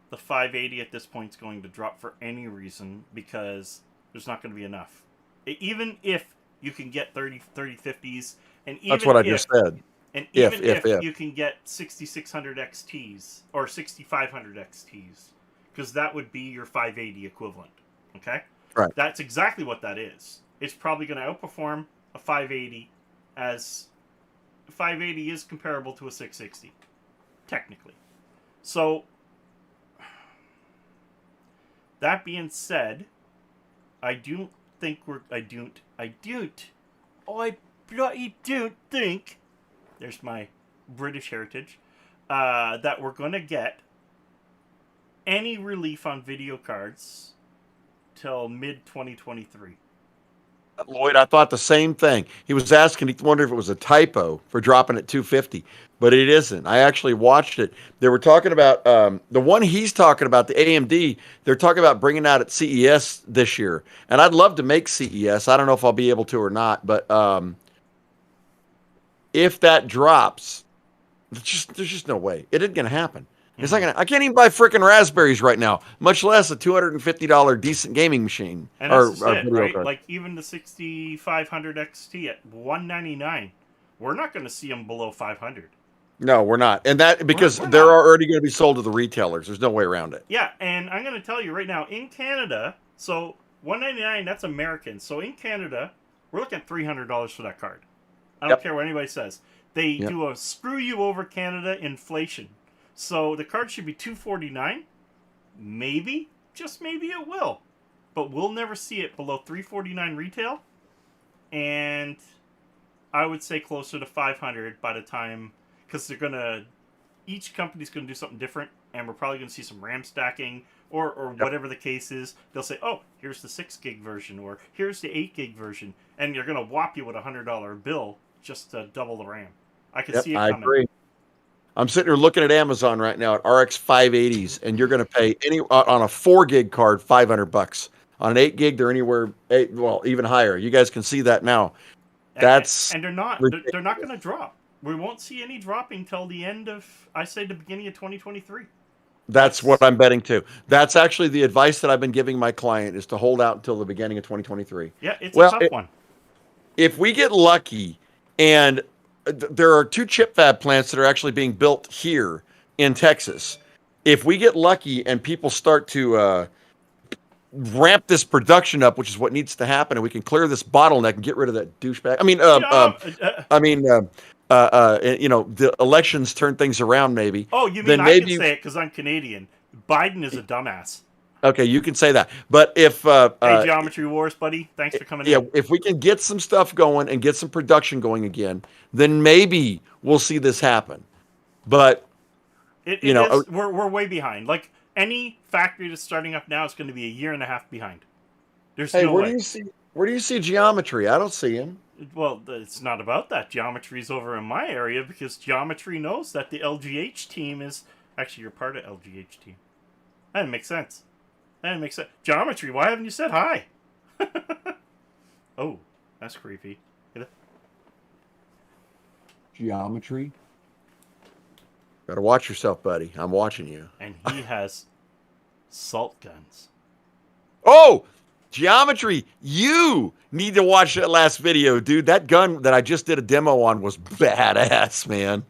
the 580 at this point is going to drop for any reason, because there's not going to be enough. Even if you can get 3050s, and even That's what I just said. and even If you can get 6600 XTs or 6500 XTs, because that would be your 580 equivalent. Okay, Right. That's exactly what that is. It's probably going to outperform a 580, as 580 is comparable to a 660, technically. So, that being said, I don't think I bloody don't think, there's my British heritage, that we're going to get any relief on video cards till mid-2023. Lloyd, I thought the same thing. He was asking, he wondered if it was a typo for dropping at 250, but it isn't. I actually watched it. They were talking about the one he's talking about, the AMD. They're talking about bringing out at CES this year, and I'd love to make CES. I don't know if I'll be able to or not, but if that drops, there's just no way. It isn't going to happen. It's not gonna. I can't even buy freaking raspberries right now, much less a $250 decent gaming machine. And that's it, right? Card. Like even the 6500 XT at $199, we're not going to see them below 500. No, we're not, and that because they're already going to be sold to the retailers. There's no way around it. Yeah, and I'm going to tell you right now, in Canada, so $199, that's American. So in Canada, we're looking at $300 for that card. I don't care what anybody says. They do a screw you over Canada inflation. So the card should be $249. Maybe, just maybe it will. But we'll never see it below $349 retail. And I would say closer to $500 by the time, because they're going to, each company's going to do something different. And we're probably going to see some RAM stacking or whatever the case is. They'll say, oh, here's the 6 gig version, or here's the 8 gig version. And you're going to whop you with a $100 bill just to double the RAM. I can see it coming. I agree. I'm sitting here looking at Amazon right now at RX 580s, and you're going to pay on a 4 gig card $500. On an 8 gig, they're anywhere even higher. You guys can see that now. That's and they're not going to drop. We won't see any dropping till the end of, I say, the beginning of 2023. That's what I'm betting too. That's actually the advice that I've been giving my client, is to hold out until the beginning of 2023. Yeah, it's a tough one. If we get lucky, and there are 2 chip fab plants that are actually being built here in Texas. If we get lucky and people start to ramp this production up, which is what needs to happen, and we can clear this bottleneck and get rid of that douchebag. The elections turn things around, maybe. Oh, you mean I can say it because I'm Canadian? Biden is a dumbass. Okay, you can say that. But if hey, Geometry Wars, buddy, thanks for coming in. Yeah, if we can get some stuff going and get some production going again, then maybe we'll see this happen. But we're way behind. Like any factory that's starting up now is going to be a year and a half behind. There's no way. Where do you see Geometry? I don't see him. Well, it's not about that. Geometry's over in my area because Geometry knows that the LGH team is actually, you're part of LGH team. That didn't make sense. Geometry, why haven't you said hi? Oh, that's creepy. Geometry? Gotta watch yourself, buddy. I'm watching you. And he has salt guns. Oh! Geometry, you need to watch that last video, dude. That gun that I just did a demo on was badass, man.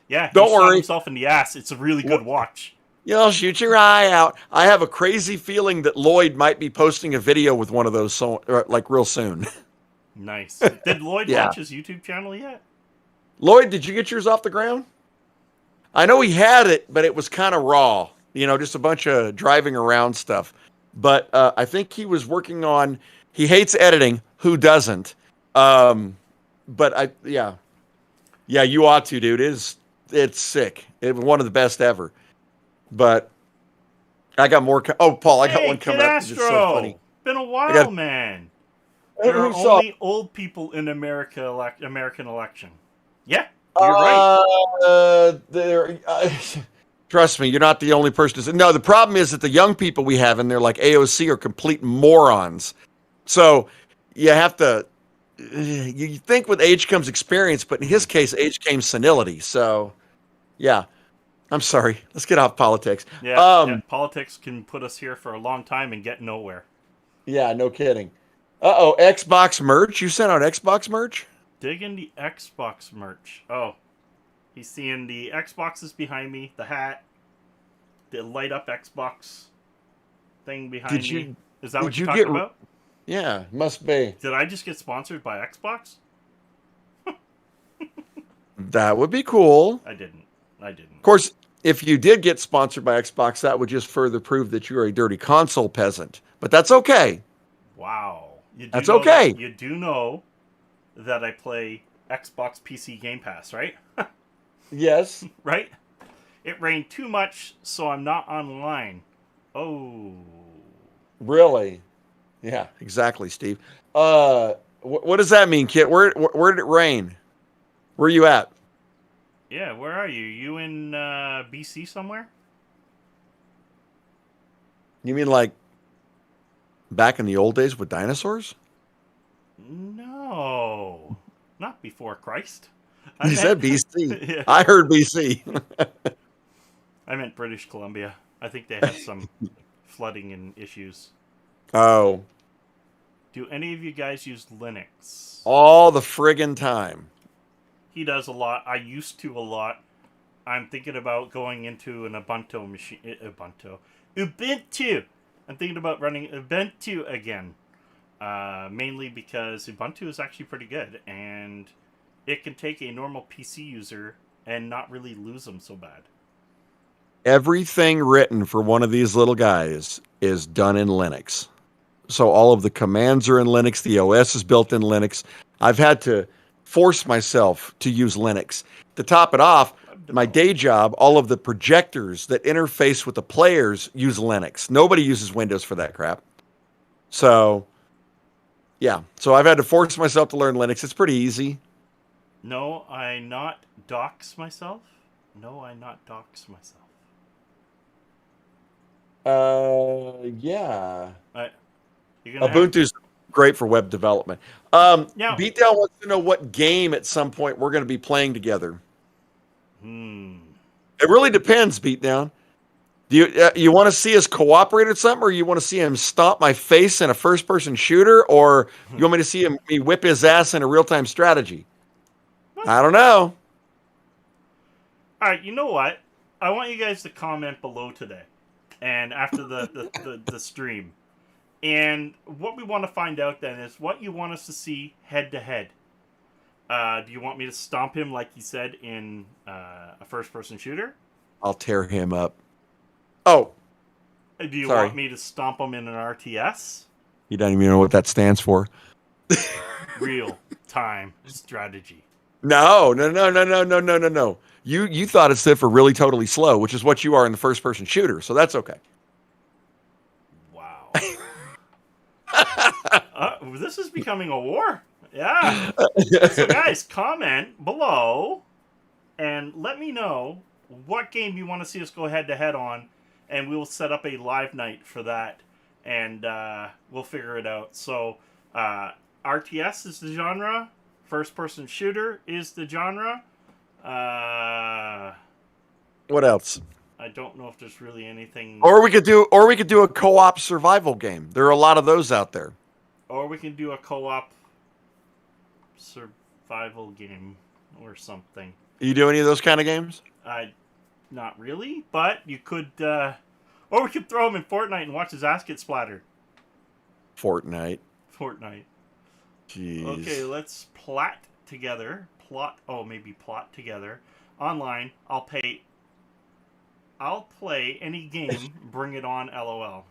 Yeah, don't worry. Shot himself in the ass. It's a really good watch. You'll shoot your eye out. I have a crazy feeling that Lloyd might be posting a video with one of those real soon. Nice. Did Lloyd launch his YouTube channel yet? Lloyd, did you get yours off the ground? I know he had it, but it was kind of raw. Just a bunch of driving around stuff. But I think he was working on. He hates editing. Who doesn't? But you ought to, dude. It's sick. It's one of the best ever. But I got more. Paul, I got one coming up. It's so funny. Been a while, man. There are only old people in American election. Yeah, you're right. Trust me, you're not the only person. No, the problem is that the young people we have in there, like AOC, are complete morons. So you have to you think with age comes experience, but in his case, age came senility. So, yeah. I'm sorry. Let's get off politics. Yeah, yeah. Politics can put us here for a long time and get nowhere. Yeah, no kidding. Uh-oh, Xbox merch. You sent out Xbox merch? Digging the Xbox merch. Oh, he's seeing the Xboxes behind me, the hat, the light up Xbox thing behind me. Is that what you're talking about? Yeah, must be. Did I just get sponsored by Xbox? That would be cool. I didn't. Of course, if you did get sponsored by Xbox, that would just further prove that you're a dirty console peasant. But that's okay. Wow. That's okay. You do know that I play Xbox PC Game Pass, right? Yes. Right? It rained too much, so I'm not online. Oh. Really? Yeah, exactly, Steve. What does that mean, Kit? Where did it rain? Where are you at? Yeah, where are you? You in BC somewhere? You mean like back in the old days with dinosaurs? No. Not before Christ. You said BC. Yeah. I heard BC. I meant British Columbia. I think they had some flooding and issues. Oh. Do any of you guys use Linux? All the friggin' time. He does a lot. I used to a lot. I'm thinking about going into an Ubuntu machine. Ubuntu! I'm thinking about running Ubuntu again. Mainly because Ubuntu is actually pretty good. And it can take a normal PC user and not really lose them so bad. Everything written for one of these little guys is done in Linux. So all of the commands are in Linux. The OS is built in Linux. I've had to force myself to use Linux. To top it off, my day job, all of the projectors that interface with the players use Linux. Nobody uses Windows for that crap. So, yeah. So I've had to force myself to learn Linux. It's pretty easy. No, I not dox myself. No, I not dox myself. Yeah. You're Ubuntu's great for web development. Beatdown wants to know what game at some point we're going to be playing together. It really depends, Beatdown. Do you want to see us cooperate at something, or you want to see him stomp my face in a first-person shooter, or you want me to see me whip his ass in a real-time strategy? I don't know. All right, you know what? I want you guys to comment below today, and after the stream. And what we want to find out then is what you want us to see head-to-head. Do you want me to stomp him like you said in a first-person shooter? I'll tear him up. Oh. Do you want me to stomp him in an RTS? You don't even know what that stands for. Real-time strategy. No. You thought it stood for really totally slow, which is what you are in the first-person shooter, so that's okay. Wow. This is becoming a war. Yeah. So guys, comment below and let me know what game you want to see us go head-to-head on, and we will set up a live night for that, and we'll figure it out. So RTS is the genre. First-person shooter is the genre. What else? I don't know if there's really anything. Or we could do a co-op survival game. There are a lot of those out there. Or we can do a co-op survival game or something. You do any of those kind of games? Not really, but you could. Or we could throw him in Fortnite and watch his ass get splattered. Fortnite. Jeez. Okay, let's plot together. Plot together. Online, I'll play any game, bring it on, LOL.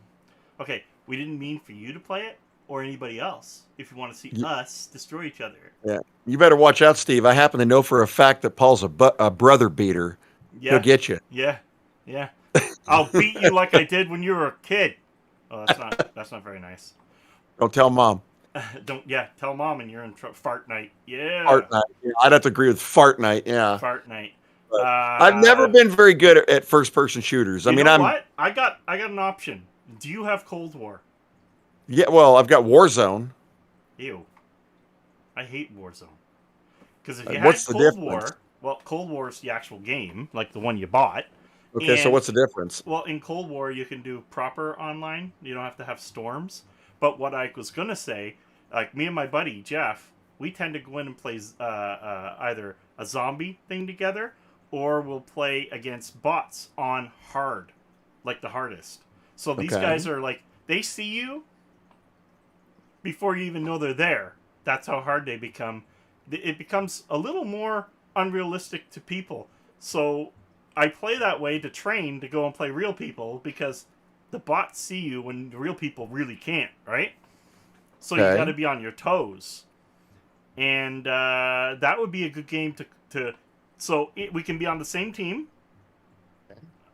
Okay, we didn't mean for you to play it or anybody else if you want to see us destroy each other. Yeah. You better watch out, Steve. I happen to know for a fact that Paul's a brother beater. Yeah. He'll get you. Yeah. I'll beat you like I did when you were a kid. Oh, that's not very nice. Don't tell Mom. Tell Mom and you're in fart night. Yeah. Fart night. Yeah, I'd have to agree with fart night. Yeah. Fart night. I've never been very good at first-person shooters. I got an option. Do you have Cold War? Yeah, well, I've got Warzone. Ew. I hate Warzone. Because if you had What's the Cold difference? War, well, Cold War is the actual game, like the one you bought. Okay, so And, what's the difference? well, in Cold War, you can do proper online. You don't have to have storms. But what I was going to say, like me and my buddy, Jeff, we tend to go in and play either a zombie thing together, or we'll play against bots on hard, like the hardest. So these Okay. guys are like, they see you before you even know they're there. That's how hard they become. It becomes a little more unrealistic to people. So I play that way to train to go and play real people because the bots see you when the real people really can't, right? So you got Okay. to be on your toes, and that would be a good game to so we can be on the same team,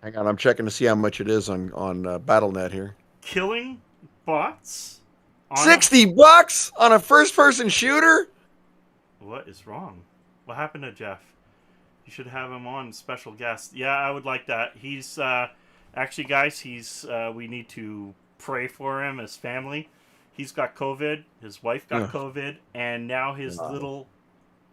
Hang on, I'm checking to see how much it is on BattleNet here. killing bots on a. $60 on a first-person shooter? What is wrong? What happened to Jeff? You should have him on special guest. Yeah, I would like that. He's actually, guys. We need to pray for him, his family. He's got COVID. His wife got Ugh. COVID, and now his Wow. little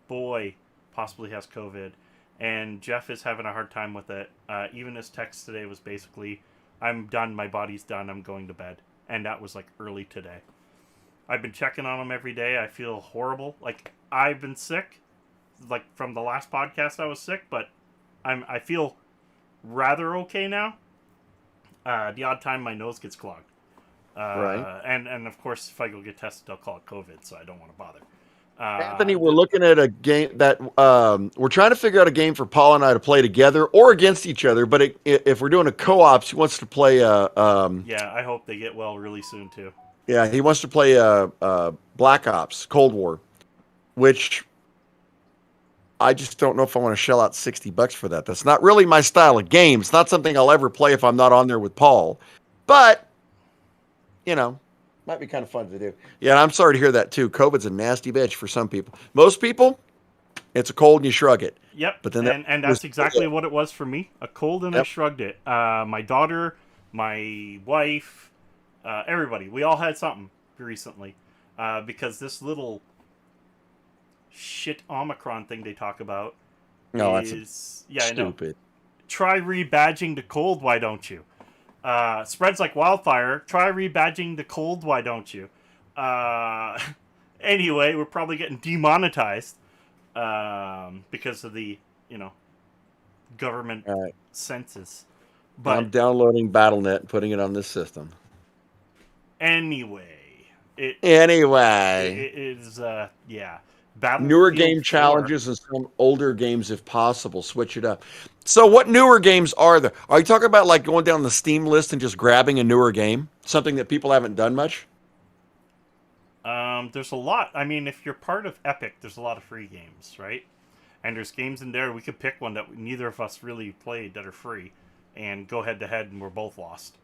boy possibly has COVID. And Jeff is having a hard time with it. Even his text today was basically, "I'm done. My body's done. I'm going to bed." And that was like early today. I've been checking on him every day. I feel horrible. Like I've been sick. Like from the last podcast, I was sick, but I feel rather okay now. The odd time my nose gets clogged. Right. And of course, if I go get tested, they'll call it COVID, so I don't want to bother. Anthony, we're looking at a game that we're trying to figure out a game for Paul and I to play together or against each other. But if we're doing a co-ops, he wants to play Yeah, I hope they get well really soon too. yeah, he wants to play Black Ops Cold War, which I just don't know if I want to shell out $60 for that. That's not really my style of game. It's not something I'll ever play if I'm not on there with Paul. But you know, might be kind of fun to do. Yeah, and I'm sorry to hear that too. COVID's a nasty bitch for some people. Most people, it's a cold and you shrug it. Yep, But then and that's exactly what it was for me. A cold and I Yep. shrugged it. My daughter, my wife, everybody, we all had something recently because this little shit Omicron thing they talk about No, that's is I know. stupid. Try rebadging the cold, why don't you? Spreads like wildfire. Try rebadging the cold, why don't you? Anyway, we're probably getting demonetized because of the government All right. census. I'm But downloading BattleNet and putting it on this system. anyway, it Anyway, is yeah. newer Battlefield game 4. challenges and some older games if possible. Switch it up. So, what newer games are there? Are you talking about like going down the Steam list and just grabbing a newer game, something that people haven't done much? There's a lot. I mean, if you're part of Epic, there's a lot of free games, right? And there's games in there. We could pick one that neither of us really played that are free, and go head to head, and we're both lost.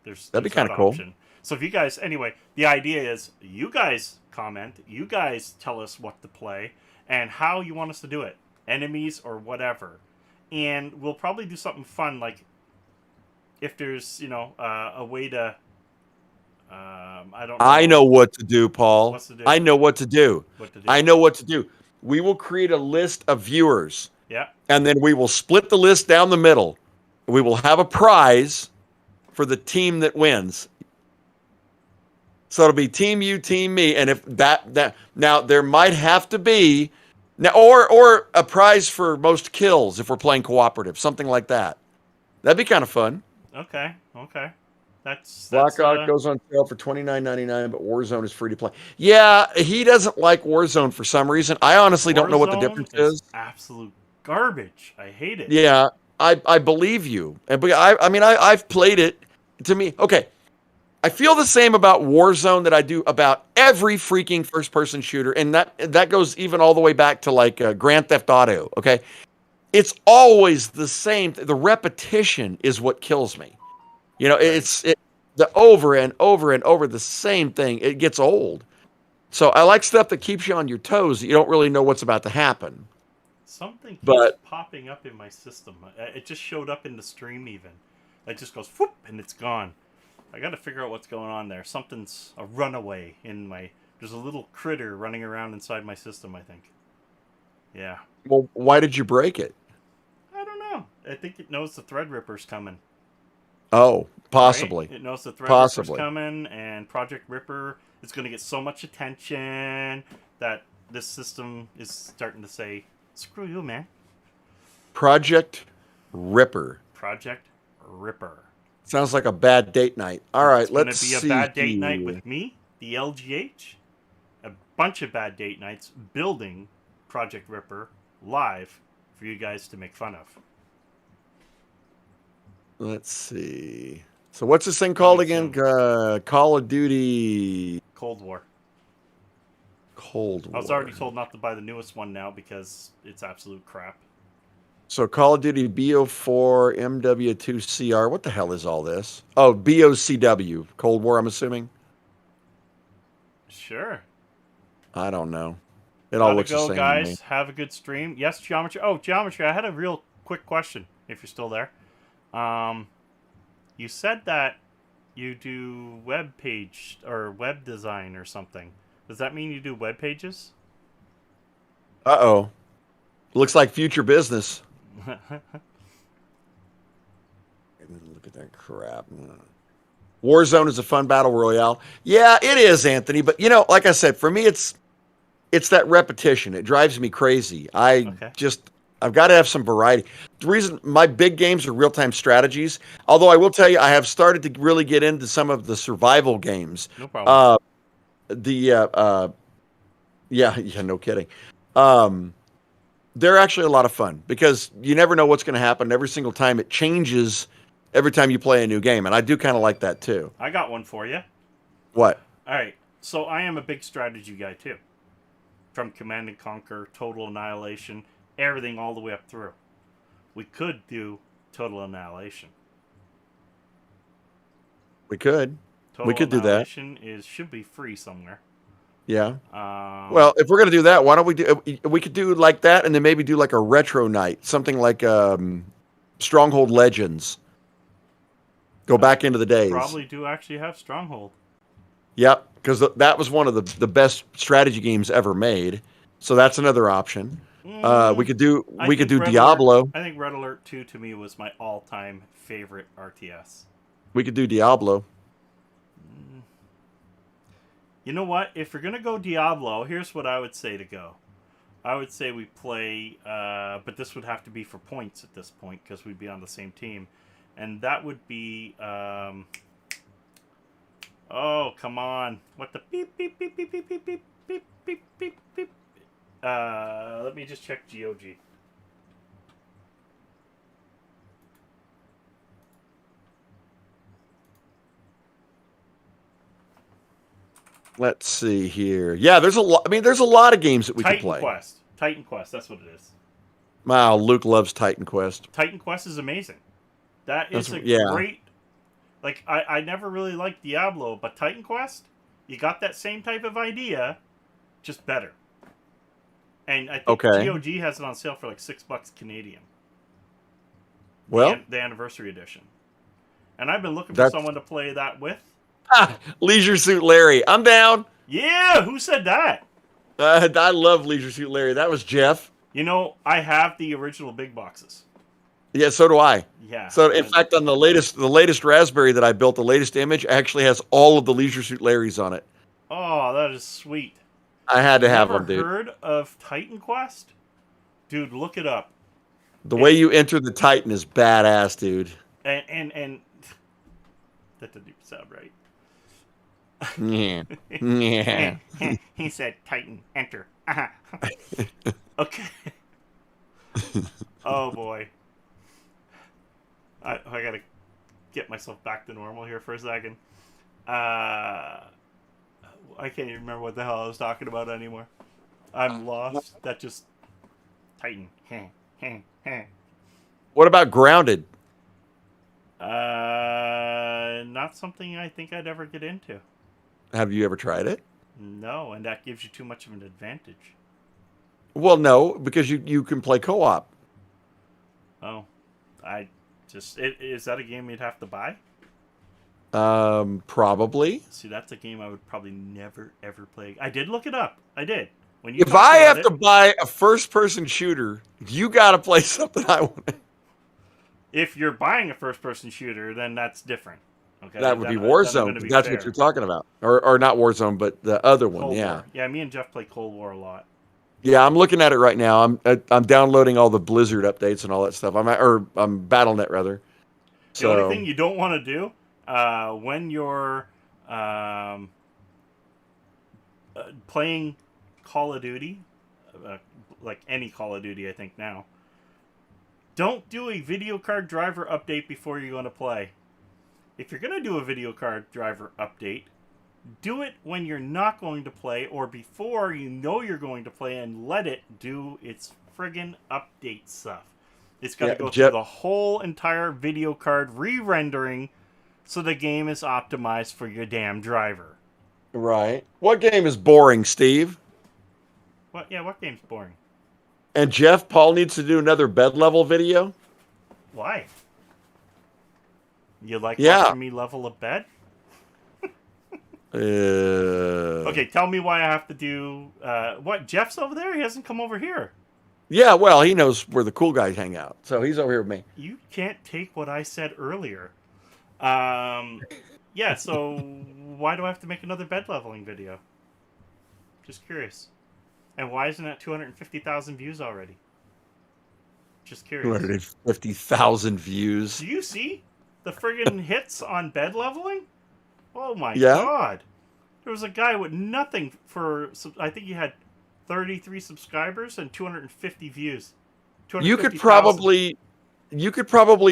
That'd be There's kind that of cool. option. So if you guys, anyway, the idea is you guys comment, you guys tell us what to play and how you want us to do it, enemies or whatever, and we'll probably do something fun like if there's a way to. I don't know. I know what to do, Paul. What's to do? I know what to do. What to do? I know what to do. We will create a list of viewers, Yeah. and then we will split the list down the middle. We will have a prize for the team that wins. So it'll be team you, team me, and if that now there might have to be now or a prize for most kills if we're playing cooperative, something like that. That'd be kind of fun. Okay. That's Black Ops goes on sale for $29.99, but Warzone is free to play. Yeah, he doesn't like Warzone for some reason. I honestly don't know what the Warzone difference is. Absolute garbage. I hate it. Yeah, I believe you, and I've played it. To me, okay, I feel the same about Warzone that I do about every freaking first-person shooter, and that goes even all the way back to like Grand Theft Auto. Okay, it's always the same. The repetition is what kills me. It's the over and over and over the same thing. It gets old. So I like stuff that keeps you on your toes that you don't really know what's about to happen. Something keeps But popping up in my system. It just showed up in the stream even. It just goes whoop and it's gone. I got to figure out what's going on there. Something's a runaway in my There's a little critter running around inside my system, I think. Yeah. Well, why did you break it? I don't know. I think it knows the Threadripper's coming. Oh, Right? possibly. It knows the Threadripper's Possibly. coming, and Project Ripper is going to get so much attention that this system is starting to say, screw you, man. Project Ripper. Project Ripper. Sounds like a bad date night. All right, It's going to let's be a see bad date night here. with me, the LGH, a bunch of bad date nights building Project Ripper live for you guys to make fun of. Let's see. So what's this thing Coming called again? soon. Call of Duty Cold War. Cold War. I was already told not to buy the newest one now because it's absolute crap. So Call of Duty BO4 MW2CR. What the hell is all this? Oh, BOCW. Cold War, I'm assuming. Sure. I don't know. It all Gotta looks the go, same guys. to me. Have a good stream. Yes, Geometry. Oh, Geometry, I had a real quick question, if you're still there. You said that you do web page or web design or something. Does that mean you do web pages? Uh-oh. Looks like future business. Look at that crap. Warzone is a fun battle royale. Yeah, it is, Anthony. But, like I said, for me, it's that repetition. It drives me crazy. Okay. I've got to have some variety. The reason my big games are real-time strategies, although I will tell you, I have started to really get into some of the survival games. No problem. Yeah, no kidding. They're actually a lot of fun because you never know what's going to happen. Every single time it changes every time you play a new game. And I do kind of like that too. I got one for you. What? All right. So I am a big strategy guy too. From Command and Conquer, Total Annihilation, everything all the way up through. We could do Total Annihilation. We could. Total We could do that. Annihilation should be free somewhere. Yeah. Well, if we're going to do that, why don't we could do like that and then maybe do like a retro night, something like Stronghold Legends. Go back into the days. Probably do actually have Stronghold. Yep, because that was one of the best strategy games ever made. So that's another option. We could do Diablo. I think Red Alert 2 to me was my all-time favorite RTS. We could do Diablo. You know what? If you're going to go Diablo, here's what I would say to go. I would say we play, but this would have to be for points at this point because we'd be on the same team. And that would be, oh, come on. What the beep, beep, beep, beep, beep, beep, beep, beep, beep, beep, beep. Let me just check GOG. Let's see here. Yeah, there's a lot. I mean, there's a lot of games that we could play. Titan Quest, that's what it is. Wow, Luke loves Titan Quest. Titan Quest is amazing. That is great. Like, I never really liked Diablo, but Titan Quest, you got that same type of idea, just better. And I think GOG has it on sale for like $6 Canadian. Well, the anniversary edition. And I've been looking for someone to play that with. Leisure Suit Larry. I'm down. Yeah, who said that? I love Leisure Suit Larry. That was Jeff. I have the original big boxes. Yeah, so do I. Yeah. So in fact, on the latest Raspberry that I built, the latest image actually has all of the Leisure Suit Larrys on it. Oh, that is sweet. I had to have them, dude. Never heard of Titan Quest? Dude, look it up. The way you enter the Titan is badass, dude. And that didn't even sound right. Yeah. He said, Titan, enter. Okay. Oh, boy. I gotta get myself back to normal here for a second. I can't even remember what the hell I was talking about anymore. I'm lost. That just... Titan. What about Grounded? Not something I think I'd ever get into. Have you ever tried it? No, and that gives you too much of an advantage. Well, no, because you can play co-op. Oh, is that a game you'd have to buy? Probably. See, that's a game I would probably never ever play. I did look it up. I did. When you If talked I about have it, to buy a first-person shooter, you got to play something I want. if you're buying a first-person shooter, then that's different. Okay, That would be then I'm Warzone. going to 'Cause be that's what you're fair. talking about, or not Warzone, but the other one. Cold Yeah, War. Yeah, me and Jeff play Cold War a lot. yeah. I'm looking at it right now. I'm downloading all the Blizzard updates and all that stuff. I'm BattleNet rather. The only So thing you don't want to do when you're um, playing Call of Duty, uh, like any Call of Duty, I think now, don't do a video card driver update before you're going to play. If you're going to do a video card driver update, do it when you're not going to play or before you know you're going to play and let it do its friggin' update stuff. It's got to yeah, go through Jeff. the whole entire video card re-rendering so the game is optimized for your damn driver. Right. What game is boring, Steve? What? Yeah, what game's boring? And Jeff Paul needs to do another bed level video. Why? You like Yeah. watching me level a bed? Okay, tell me why I have to do... what, Jeff's over there? He hasn't come over here. Yeah, well, he knows where the cool guys hang out, so he's over here with me. You can't take what I said earlier. Yeah, so why do I have to make another bed leveling video? Just curious. And why isn't it 250,000 views already? Just curious. 250,000 views. Do you see the friggin' hits on bed leveling? Oh my Yeah? god. There was a guy with nothing for... I think he had 33 subscribers and 250 views. You could probably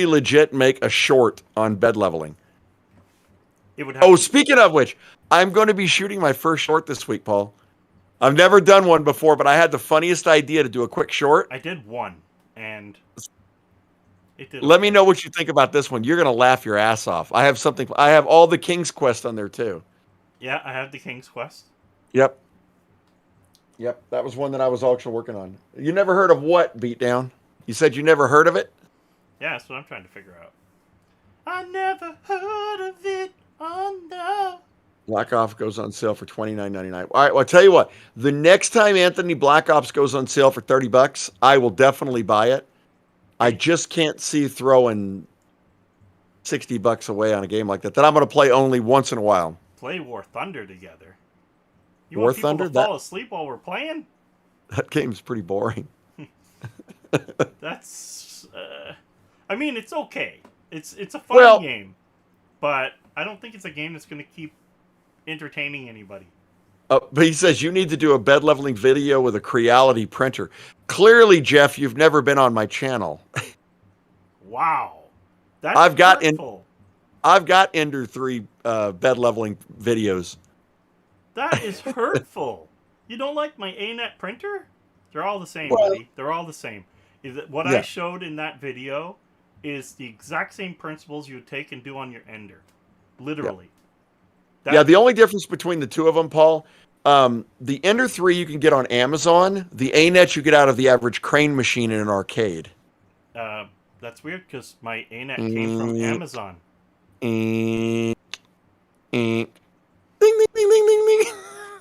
legit make a short on bed leveling. It would have Oh, speaking of which, I'm going to be shooting my first short this week, Paul. I've never done one before, but I had the funniest idea to do a quick short. I did one, and it did. Let me know what you think about this one. You're going to laugh your ass off. I have all the King's Quest on there too. Yeah, I have the King's Quest. Yep. That was one that I was also working on. You never heard of what, Beatdown? You said you never heard of it? Yeah, that's what I'm trying to figure out. I never heard of it. Oh no. Black Ops goes on sale for $29.99. All right, well, I'll tell you what. The next time Anthony Black Ops goes on sale for $30, I will definitely buy it. I just can't see throwing $60 away on a game like that I'm going to play only once in a while. Play War Thunder together. You War want people Thunder? to fall asleep while we're playing? That game's pretty boring. That's. I mean, it's okay. It's a fun game, but I don't think it's a game that's going to keep entertaining anybody. But he says you need to do a bed leveling video with a Creality printer. Clearly, Jeff, you've never been on my channel. Wow, that's I've got Ender 3 bed leveling videos. That is hurtful. You don't like my ANET printer? They're all the same, Well, buddy. They're all the same. What I showed in that video is the exact same principles you would take and do on your Ender. Literally. Yeah, the only difference between the two of them, Paul, the Ender 3 you can get on Amazon. The ANET you get out of the average crane machine in an arcade. That's weird because my ANET came from Amazon. Ding, ding, ding, ding, ding,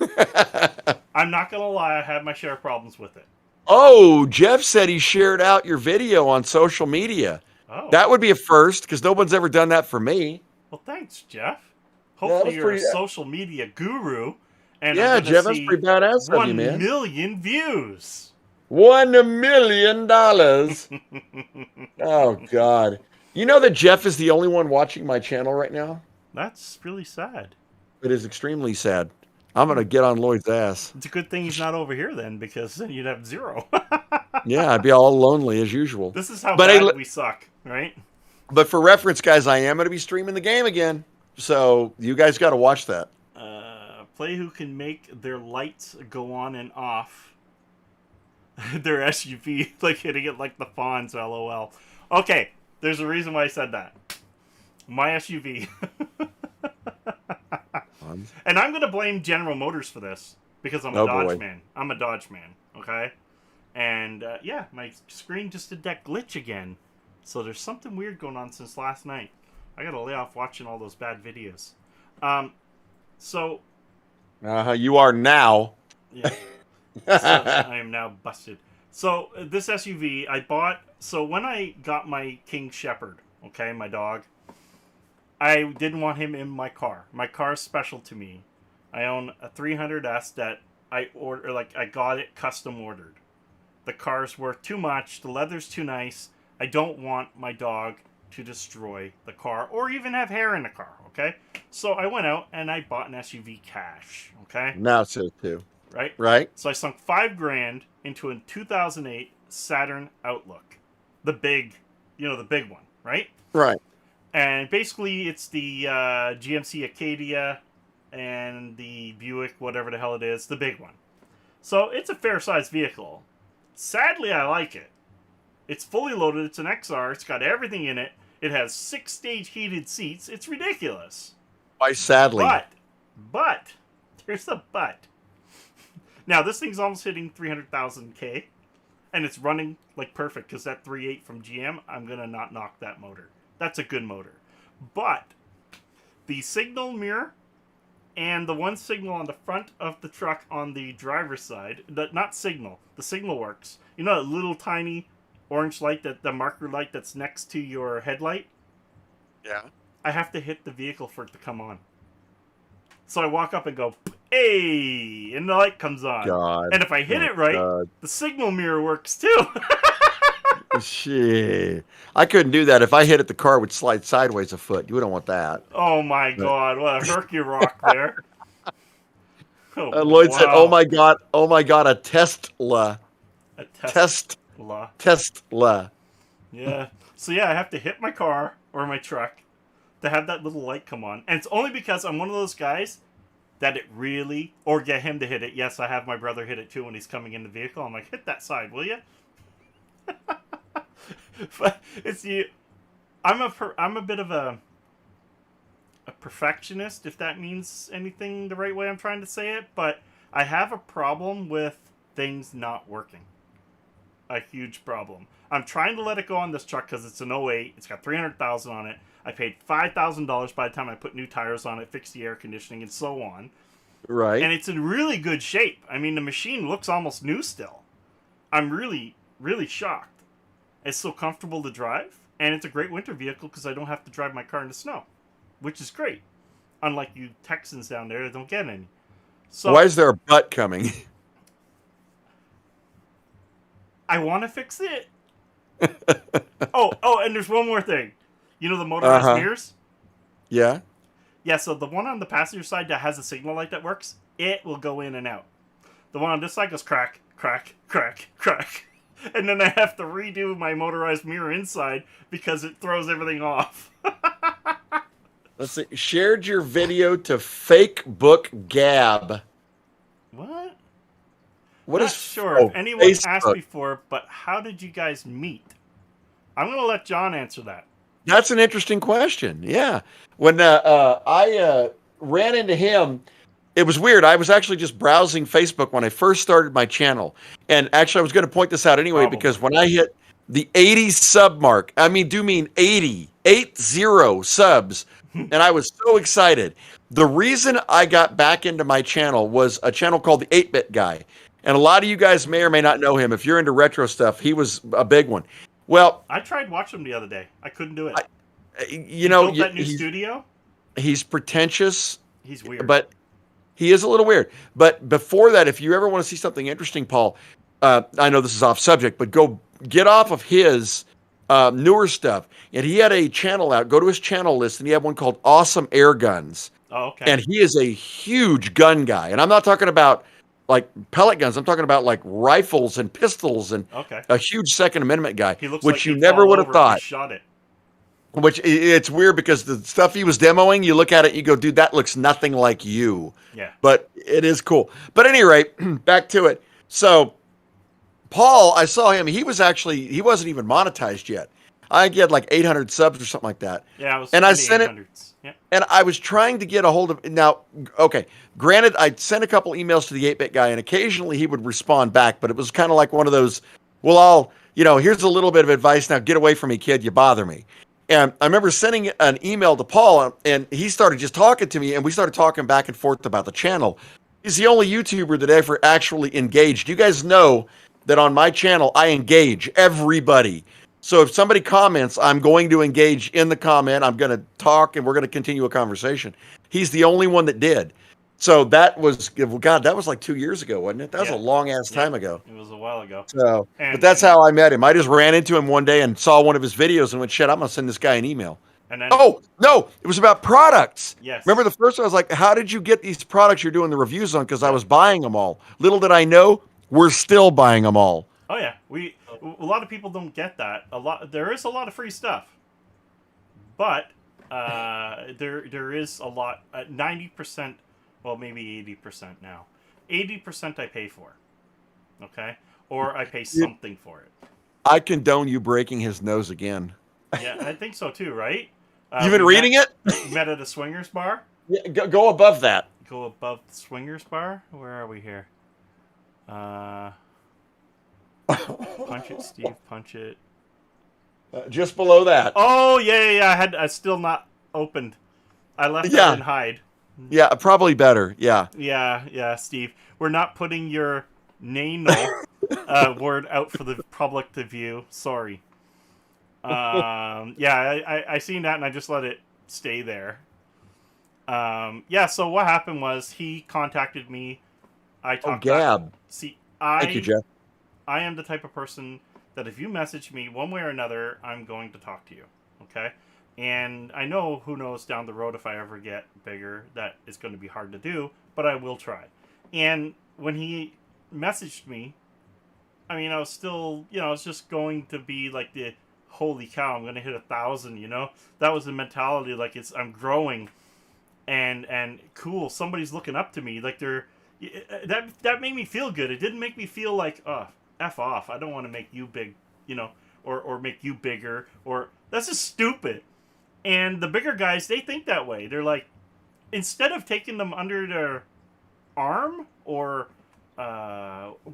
ding. I'm not going to lie, I had my share of problems with it. Oh, Jeff said he shared out your video on social media. Oh. That would be a first because no one's ever done that for me. Well, thanks, Jeff. Hopefully you're a social media guru. And yeah, Jeff, that's pretty badass of you, man. 1 million views. $1 million. Oh, God. You know that Jeff is the only one watching my channel right now? That's really sad. It is extremely sad. I'm going to get on Lloyd's ass. It's a good thing he's not over here then, because then you'd have zero. Yeah, I'd be all lonely as usual. This is how bad we suck, right? But for reference, guys, I am going to be streaming the game again. So you guys got to watch that. Play who can make their lights go on and off. Their SUV, like hitting it like the Fonz, LOL. Okay, there's a reason why I said that. My SUV. And I'm going to blame General Motors for this, because I'm a Dodge man. I'm a Dodge man, okay? And, yeah, my screen just did that glitch again. So there's something weird going on since last night. I gotta lay off watching all those bad videos. So You are now. yeah. So I am now busted. So this SUV I bought. So when I got my King Shepherd, okay, my dog, I didn't want him in my car. My car is special to me. I own a 300S that I got it custom ordered. The car's worth too much. The leather's too nice. I don't want my dog to destroy the car or even have hair in the car, okay? So I went out and I bought an SUV cash, okay? Now it says two. Right? Right? So I sunk $5,000 into a 2008 Saturn Outlook. The big one, right? Right. And basically it's the GMC Acadia and the Buick, whatever the hell it is, the big one. So it's a fair-sized vehicle. Sadly, I like it. It's fully loaded. It's an XR. It's got everything in it. It has 6-stage heated seats. It's ridiculous. Why sadly? But, there's a but. Now, this thing's almost hitting 300,000 K, and it's running like perfect because that 3.8 from GM, I'm going to not knock that motor. That's a good motor. But the signal mirror and the one signal on the front of the truck on the driver's side, not signal, the signal works. You know that little tiny orange light, the marker light that's next to your headlight? Yeah. I have to hit the vehicle for it to come on. So I walk up and go, hey, and the light comes on. God. And if I hit it right, the signal mirror works too. Shit. I couldn't do that. If I hit it, the car would slide sideways a foot. You don't want that. Oh my God, what a herky rock there. Oh, Lloyd said, oh my God, a Tesla. A Tesla. Tesla. Yeah. So yeah, I have to hit my car or my truck to have that little light come on. And it's only because I'm one of those guys that it really, or get him to hit it. Yes, I have my brother hit it too when he's coming in the vehicle. I'm like, hit that side, will you? But it's you. I'm a bit of a perfectionist, if that means anything the right way I'm trying to say it. But I have a problem with things not working. A huge problem. I'm trying to let it go on this truck because it's an '08. It's got 300,000 on it. I paid $5,000 by the time I put new tires on it, fixed the air conditioning, and so on. Right. And it's in really good shape. I mean, the machine looks almost new still. I'm really, really shocked. It's so comfortable to drive, and it's a great winter vehicle because I don't have to drive my car in the snow, which is great. Unlike you Texans down there that don't get any. So why is there a butt coming? I want to fix it. Oh, and there's one more thing. You know the motorized mirrors? Yeah. Yeah, so the one on the passenger side that has a signal light that works, it will go in and out. The one on this side goes crack, crack, crack, crack. And then I have to redo my motorized mirror inside because it throws everything off. Let's see. Shared your video to Fake Book Gab. What? What Not is sure if anyone Facebook asked before, but how did you guys meet? I'm going to let John answer that. That's an interesting question. Yeah. When I ran into him, it was weird. I was actually just browsing Facebook when I first started my channel. And actually, I was going to point this out anyway, because when I hit the 80 sub mark, I mean 80 subs, and I was so excited. The reason I got back into my channel was a channel called the 8-Bit Guy. And a lot of you guys may or may not know him. If you're into retro stuff, he was a big one. Well, I tried watching him the other day. I couldn't do it. Built that new studio? He's pretentious. He's weird. But he is a little weird. But before that, if you ever want to see something interesting, Paul, I know this is off subject, but go get off of his newer stuff. And he had a channel out. Go to his channel list, and he had one called Awesome Air Guns. Oh, okay. And he is a huge gun guy. And I'm not talking about like pellet guns. I'm talking about like rifles and pistols and a huge Second Amendment guy, he looks which like you never would have thought. Shot it. Which it's weird because the stuff he was demoing, you look at it, you go, dude, that looks nothing like you. Yeah. But it is cool. But at any rate, back to it. So Paul, I saw him. He wasn't even monetized yet. I think he had like 800 subs or something like that. Yeah, I sent it. Yeah. And I was trying to get a hold of now. Okay, granted, I'd sent a couple emails to the 8-Bit Guy, and occasionally he would respond back. But it was kind of like one of those, well, here's a little bit of advice. Now get away from me, kid. You bother me. And I remember sending an email to Paul, and he started just talking to me, and we started talking back and forth about the channel. He's the only YouTuber that ever actually engaged. You guys know that on my channel, I engage everybody. So if somebody comments, I'm going to engage in the comment. I'm going to talk, and we're going to continue a conversation. He's the only one that did. So that was, God, that was like 2 years ago, wasn't it? That was a long ass time ago. It was a while ago. So, but that's how I met him. I just ran into him one day and saw one of his videos and went, shit, I'm going to send this guy an email. And then, oh, no, it was about products. Yes. Remember the first one? I was like, how did you get these products you're doing the reviews on? Because I was buying them all. Little did I know, we're still buying them all. Oh, yeah. A lot of people don't get that. There is a lot of free stuff. But there is a lot, 90%, well, maybe 80% now. 80% I pay for. Okay? Or I pay something for it. I condone you breaking his nose again. Yeah, I think so too, right? You've been reading it? Met at a swingers bar? Yeah, go above that. Go above the swingers bar? Where are we here? Punch it, Steve. Punch it. Just below that. Oh, yeah. I still not opened. I left it in hide. Yeah, probably better. Yeah. Yeah, Steve. We're not putting your nanal word out for the public to view. Sorry. I seen that and I just let it stay there. So what happened was he contacted me. I talked Gab. Thank you, Jeff. I am the type of person that if you message me one way or another, I'm going to talk to you. Okay? And I know, who knows, down the road if I ever get bigger, that it's going to be hard to do, but I will try. And when he messaged me, I mean, I was still, I was just going to be like the holy cow, I'm gonna hit 1,000, that was the mentality, like I'm growing, and cool, somebody's looking up to me, like that made me feel good. It didn't make me feel like, F off, I don't want to make you big, or make you bigger, or that's just stupid. And the bigger guys, they think that way. They're like, instead of taking them under their arm or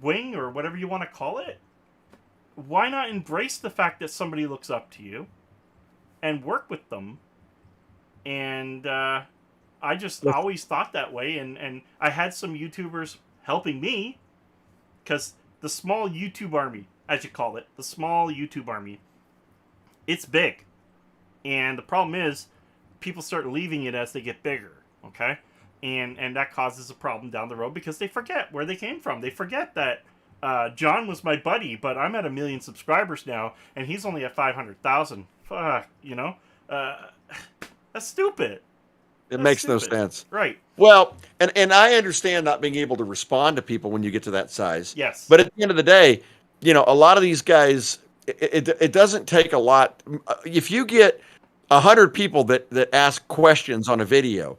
wing or whatever you want to call it, why not embrace the fact that somebody looks up to you and work with them? And I just always thought that way. And I had some YouTubers helping me, because the small YouTube army, as you call it, the small YouTube army, it's big. And the problem is, people start leaving it as they get bigger, okay? And that causes a problem down the road because they forget where they came from. They forget that John was my buddy, but I'm at 1 million subscribers now, and he's only at 500,000. Fuck, that's stupid. It makes no sense. Right. Well, and I understand not being able to respond to people when you get to that size. Yes. But at the end of the day, a lot of these guys, it doesn't take a lot. If you get 100 people that ask questions on a video,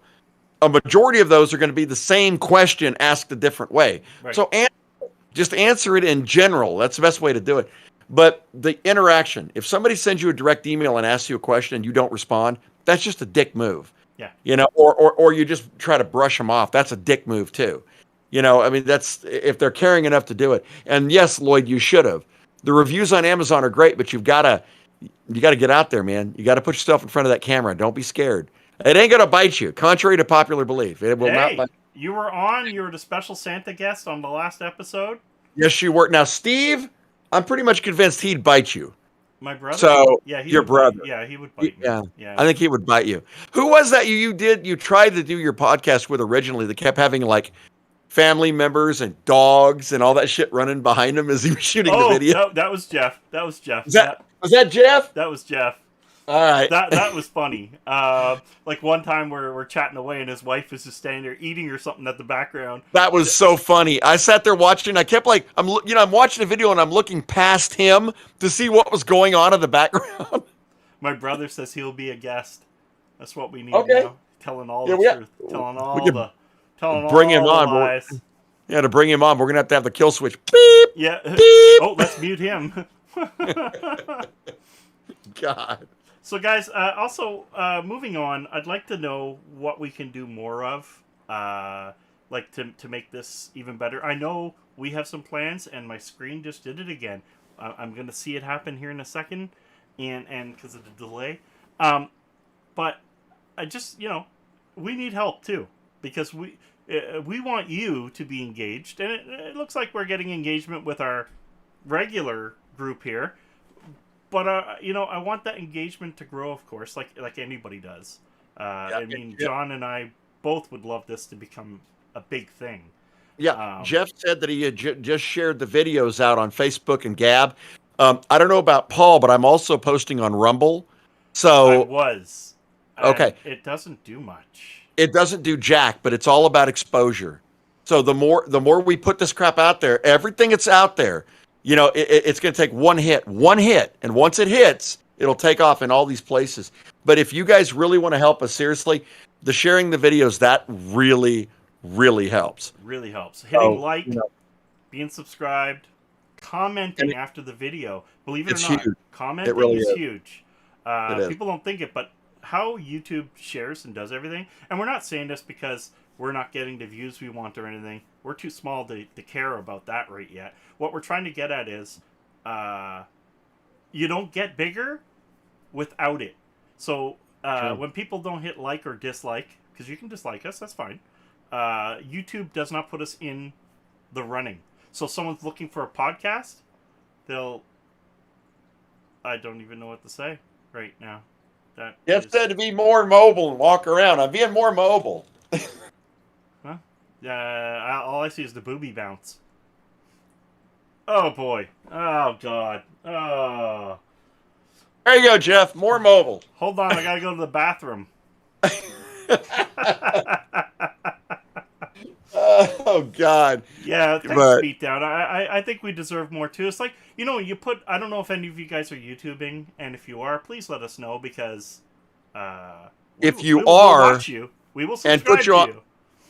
a majority of those are going to be the same question asked a different way. Right. So just answer it in general. That's the best way to do it. But the interaction, if somebody sends you a direct email and asks you a question and you don't respond, that's just a dick move. Yeah. Or you just try to brush them off. That's a dick move too. I mean, that's if they're caring enough to do it. And yes, Lloyd, you should have. The reviews on Amazon are great, but you got to get out there, man. You got to put yourself in front of that camera. Don't be scared. It ain't going to bite you, contrary to popular belief. It will not bite you. You were the special Santa guest on the last episode? Yes, you were. Now, Steve, I'm pretty much convinced he'd bite you. My brother? So, yeah, your brother. Yeah, he would bite me. Yeah. I think he would bite you. Who was that you tried to do your podcast with originally that kept having, like, family members and dogs and all that shit running behind him as he was shooting the video? No, that was Jeff. Was that Jeff? That was Jeff. All right. That was funny. Like one time we're chatting away and his wife is just standing there eating or something at the background. That was so funny. I sat there watching. I kept I'm watching the video and I'm looking past him to see what was going on in the background. My brother says he'll be a guest. That's what we need now. Telling all the truth. Telling all the lies. Yeah, to bring him on, we're gonna have to have the kill switch. Beep. Yeah. Beep. Oh, let's mute him. God. So, guys, also, moving on, I'd like to know what we can do more of, like, to make this even better. I know we have some plans, and my screen just did it again. I'm going to see it happen here in a second, and because of the delay. But I just, we need help too, because we want you to be engaged, and it looks like we're getting engagement with our regular group here. But I want that engagement to grow, of course, like anybody does. Yeah, I mean, yeah, John and I both would love this to become a big thing. yeah. Um, Jeff said that he had just shared the videos out on Facebook and Gab. I don't know about Paul, but I'm also posting on Rumble. I So, was, and okay, it doesn't do much. it doesn't do jack, but it's all about exposure. So the more we put this crap out there, everything that's out there, it's going to take one hit, and once it hits, it'll take off in all these places. But if you guys really want to help us seriously, the sharing the videos that really, really helps. Really helps. Hitting So, like, being subscribed, and commenting after the video. Believe it or it's not, huge. It commenting really is is. huge. It is. People don't think it, but how YouTube shares and does everything, and we're not saying this because we're not getting the views we want or anything. We're too small to care about that right yet. What we're trying to get at is you don't get bigger without it. So when people don't hit like or dislike, because you can dislike us, that's fine. YouTube does not put us in the running. So if someone's looking for a podcast, they'll. I don't even know what to say right now. That Jeff is, said to be more mobile and walk around. I'm being more mobile. huh? All I see is the booby bounce. Oh boy. Oh god. Oh. There you go, Jeff. More mobile. Hold on, I gotta go to the bathroom. Oh God. Yeah, thanks, But Beatdown. I think we deserve more too. It's like, you put. I don't know if any of you guys are YouTubing, and if you are, please let us know, because if we you will are watch you. We will and subscribe put you to on, you.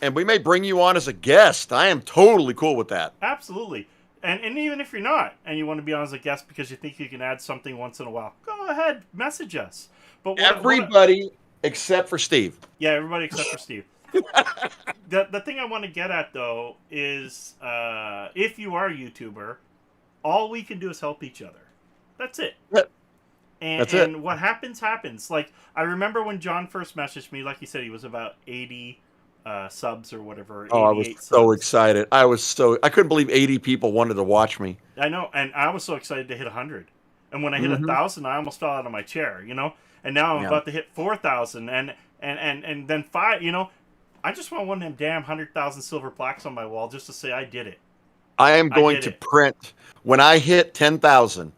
and we may bring you on as a guest. I am totally cool with that. Absolutely. And even if you're not, and you want to be on as a guest because you think you can add something once in a while, go ahead, message us. But Everybody except for Steve. yeah, everybody except for Steve. The thing I want to get at, though, is if you are a YouTuber, all we can do is help each other. That's it. That's it. And what happens, happens. Like, I remember when John first messaged me, like he said, he was about 80 subs or whatever. Oh, I was 88 so subs. excited. I couldn't believe 80 people wanted to watch me. I know, and I was so excited to hit 100. And when I hit 1,000, I almost fell out of my chair, And now I'm Yeah. about to hit 4,000, and then 5, I just want one of them damn 100,000 silver plaques on my wall just to say I did it. I am going to print when I hit 10,000.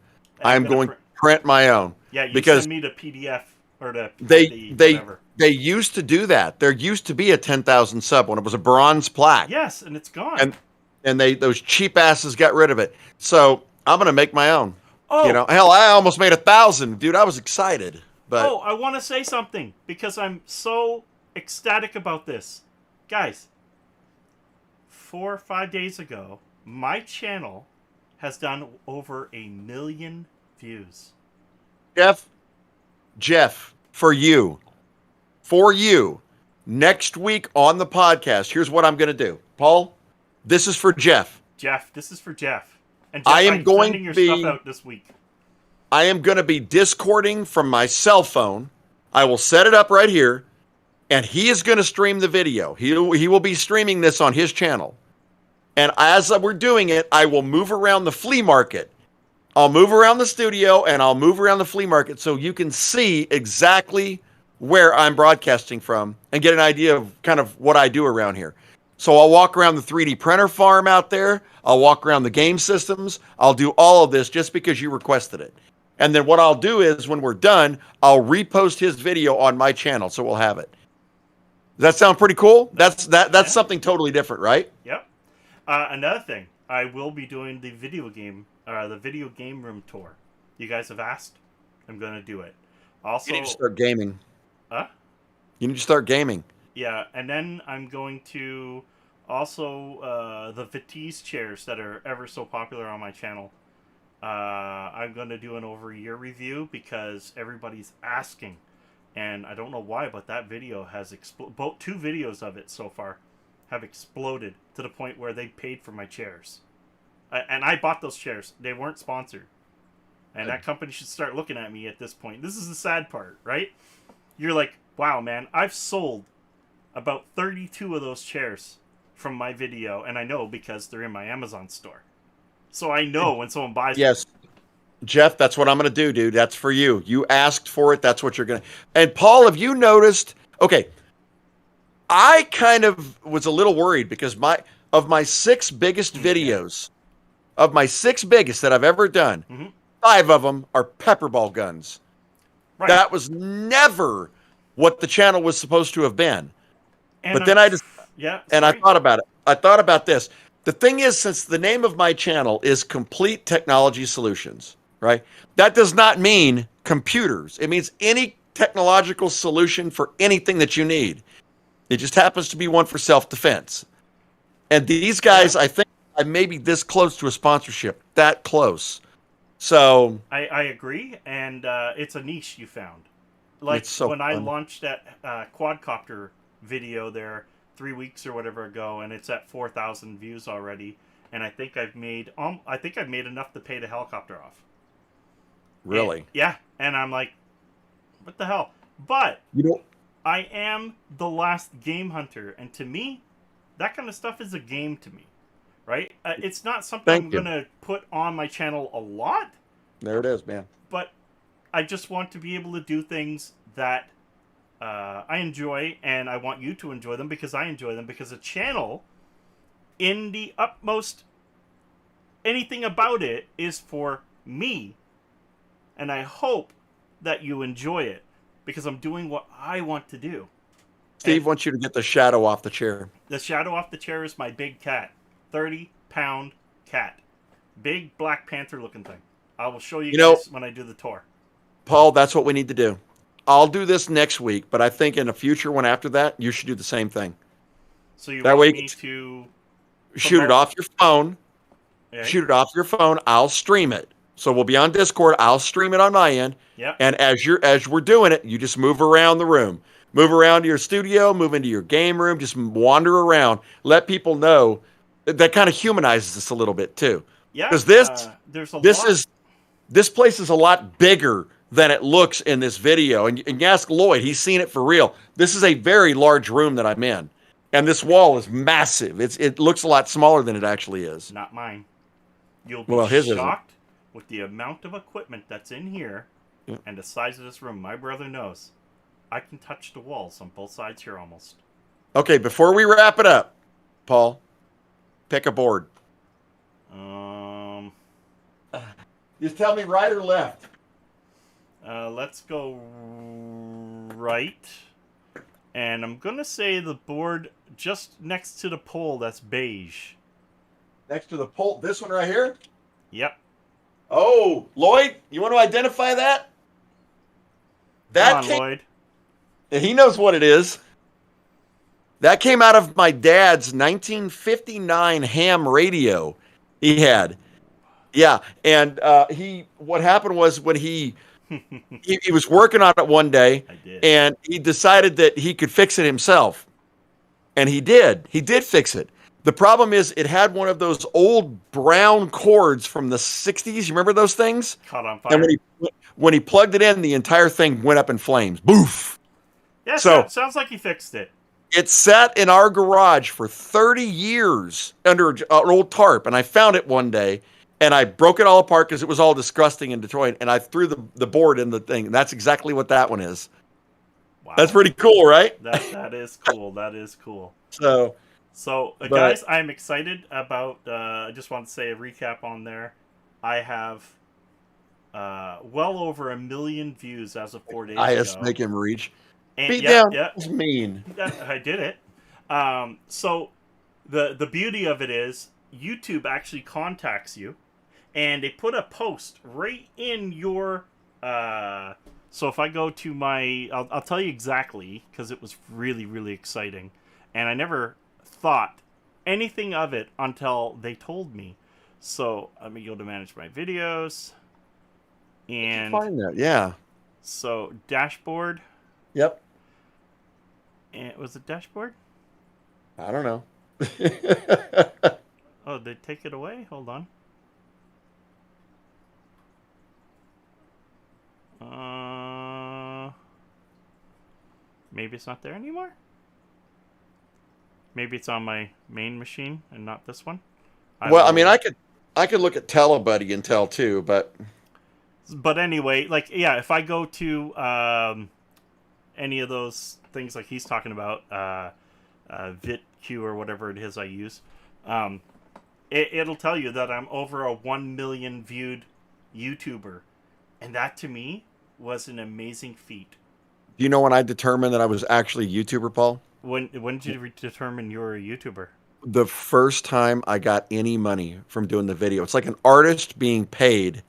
I am going to print my own. Yeah, you because send me the PDF or the they whatever. they used to do that. There used to be a 10,000 sub when it was a bronze plaque. Yes, and it's gone. And those cheap asses got rid of it. So I'm gonna make my own. Oh, Hell, I almost made 1,000, dude. I was excited. But I want to say something because I'm so ecstatic about this, guys. 4 or 5 days ago, my channel has done over 1 million views. Jeff, for you, next week on the podcast, here's what I'm gonna do. Paul, this is for Jeff. Jeff, this is for Jeff. And Jeff, I am I'm going sending your to be stuff out this week. I am going to be Discording from my cell phone. I will set it up right here, and he is going to stream the video. He will be streaming this on his channel. And as we're doing it, I will move around the flea market. I'll move around the studio, and I'll move around the flea market so you can see exactly where I'm broadcasting from and get an idea of kind of what I do around here. So I'll walk around the 3D printer farm out there. I'll walk around the game systems. I'll do all of this just because you requested it. And then what I'll do is when we're done, I'll repost his video on my channel, so we'll have it. Does that sound pretty cool? That's something totally different, right? Yep. Another thing, I will be doing the video game room tour. You guys have asked. I'm going to do it. Also, You need to start gaming. Huh? You need to start gaming. Yeah, and then I'm going to also the Vitesse chairs that are ever so popular on my channel. I'm going to do an over-a-year review because everybody's asking. And I don't know why, but that video has exploded. 2 videos of it so far have exploded to the point where they paid for my chairs. And I bought those chairs. They weren't sponsored. And that company should start looking at me at this point. This is the sad part, right? You're like, wow, man, I've sold about 32 of those chairs from my video, and I know because they're in my Amazon store. So I know when someone buys Yes. Jeff, that's what I'm going to do, dude. That's for you. You asked for it. That's what you're going to. And Paul, have you noticed? Okay. I kind of was a little worried because my 6 biggest videos, of my 6 biggest that I've ever done, 5 of them are pepperball guns. Right. That was never what the channel was supposed to have been. But then I thought about it. I thought about this. The thing is, since the name of my channel is Complete Technology Solutions, right? That does not mean computers. It means any technological solution for anything that you need. It just happens to be one for self-defense. And these guys, I think I may be this close to a sponsorship. That close. So I agree, and it's a niche you found. Like when I launched that quadcopter video there 3 weeks or whatever ago, and it's at 4,000 views already, and I think I've made enough to pay the helicopter off. Really? And I'm like, what the hell? But I am the last game hunter, and to me, that kind of stuff is a game to me, right? It's not something I'm going to put on my channel a lot. There it is, man. But I just want to be able to do things that I enjoy, and I want you to enjoy them because I enjoy them, because a channel, in the utmost, anything about it is for me. And I hope that you enjoy it, because I'm doing what I want to do. Steve wants you to get the shadow off the chair. The shadow off the chair is my big cat. 30-pound cat. Big Black Panther looking thing. I will show you guys when I do the tour. Paul, that's what we need to do. I'll do this next week, but I think in a future one after that, you should do the same thing. So you want me to shoot it off your phone. Okay. Shoot it off your phone. I'll stream it. So we'll be on Discord. I'll stream it on my end. Yep. And as we're doing it, you just move around the room. Move around to your studio, move into your game room, just wander around. Let people know. That kind of humanizes us a little bit too. Yeah. Because this place is a lot bigger than it looks in this video. And you ask Lloyd, he's seen it for real. This is a very large room that I'm in. And this wall is massive. It looks a lot smaller than it actually is. Not mine. You'll be shocked with the amount of equipment that's in here and the size of this room. My brother knows. I can touch the walls on both sides here almost. Okay, before we wrap it up, Paul, pick a board. Just tell me right or left. Let's go right. And I'm going to say the board just next to the pole that's beige. Next to the pole? This one right here? Yep. Oh, Lloyd, you want to identify that? Come on, Lloyd. He knows what it is. That came out of my dad's 1959 ham radio he had. Yeah, and what happened was when he was working on it one day, and he decided that he could fix it himself. And he did. He did fix it. The problem is it had one of those old brown cords from the 60s. You remember those things? Caught on fire. And when he plugged it in, the entire thing went up in flames. Boof! Yeah, so sounds like he fixed it. It sat in our garage for 30 years under an old tarp, and I found it one day, and I broke it all apart because it was all disgusting in Detroit, and I threw the board in the thing, and that's exactly what that one is. Wow. That's pretty cool, right? That is cool. That is cool. So guys, I'm excited about, I just want to say a recap on there. I have well over 1 million views as of 4 days ago. I just make him reach. Beat down. That's mean. I did it. So the beauty of it is YouTube actually contacts you, and they put a post right in your. So if I go to my, I'll tell you exactly because it was really, really exciting, and I never thought anything of it until they told me. So let me go to manage my videos, and find that, yeah. So dashboard. Yep. And was it dashboard? I don't know. Oh, they take it away? Hold on. Maybe it's not there anymore. Maybe it's on my main machine and not this one. Well, I mean, I could look at Telebuddy and tell too, but anyway, like if I go to any of those things like he's talking about, VitQ or whatever it is I use, it'll tell you that I'm over a 1 million viewed YouTuber, and that to me was an amazing feat. do you know when I determined that I was actually a YouTuber, Paul? When did you determine you were a YouTuber? The first time I got any money from doing the video. It's like an artist being paid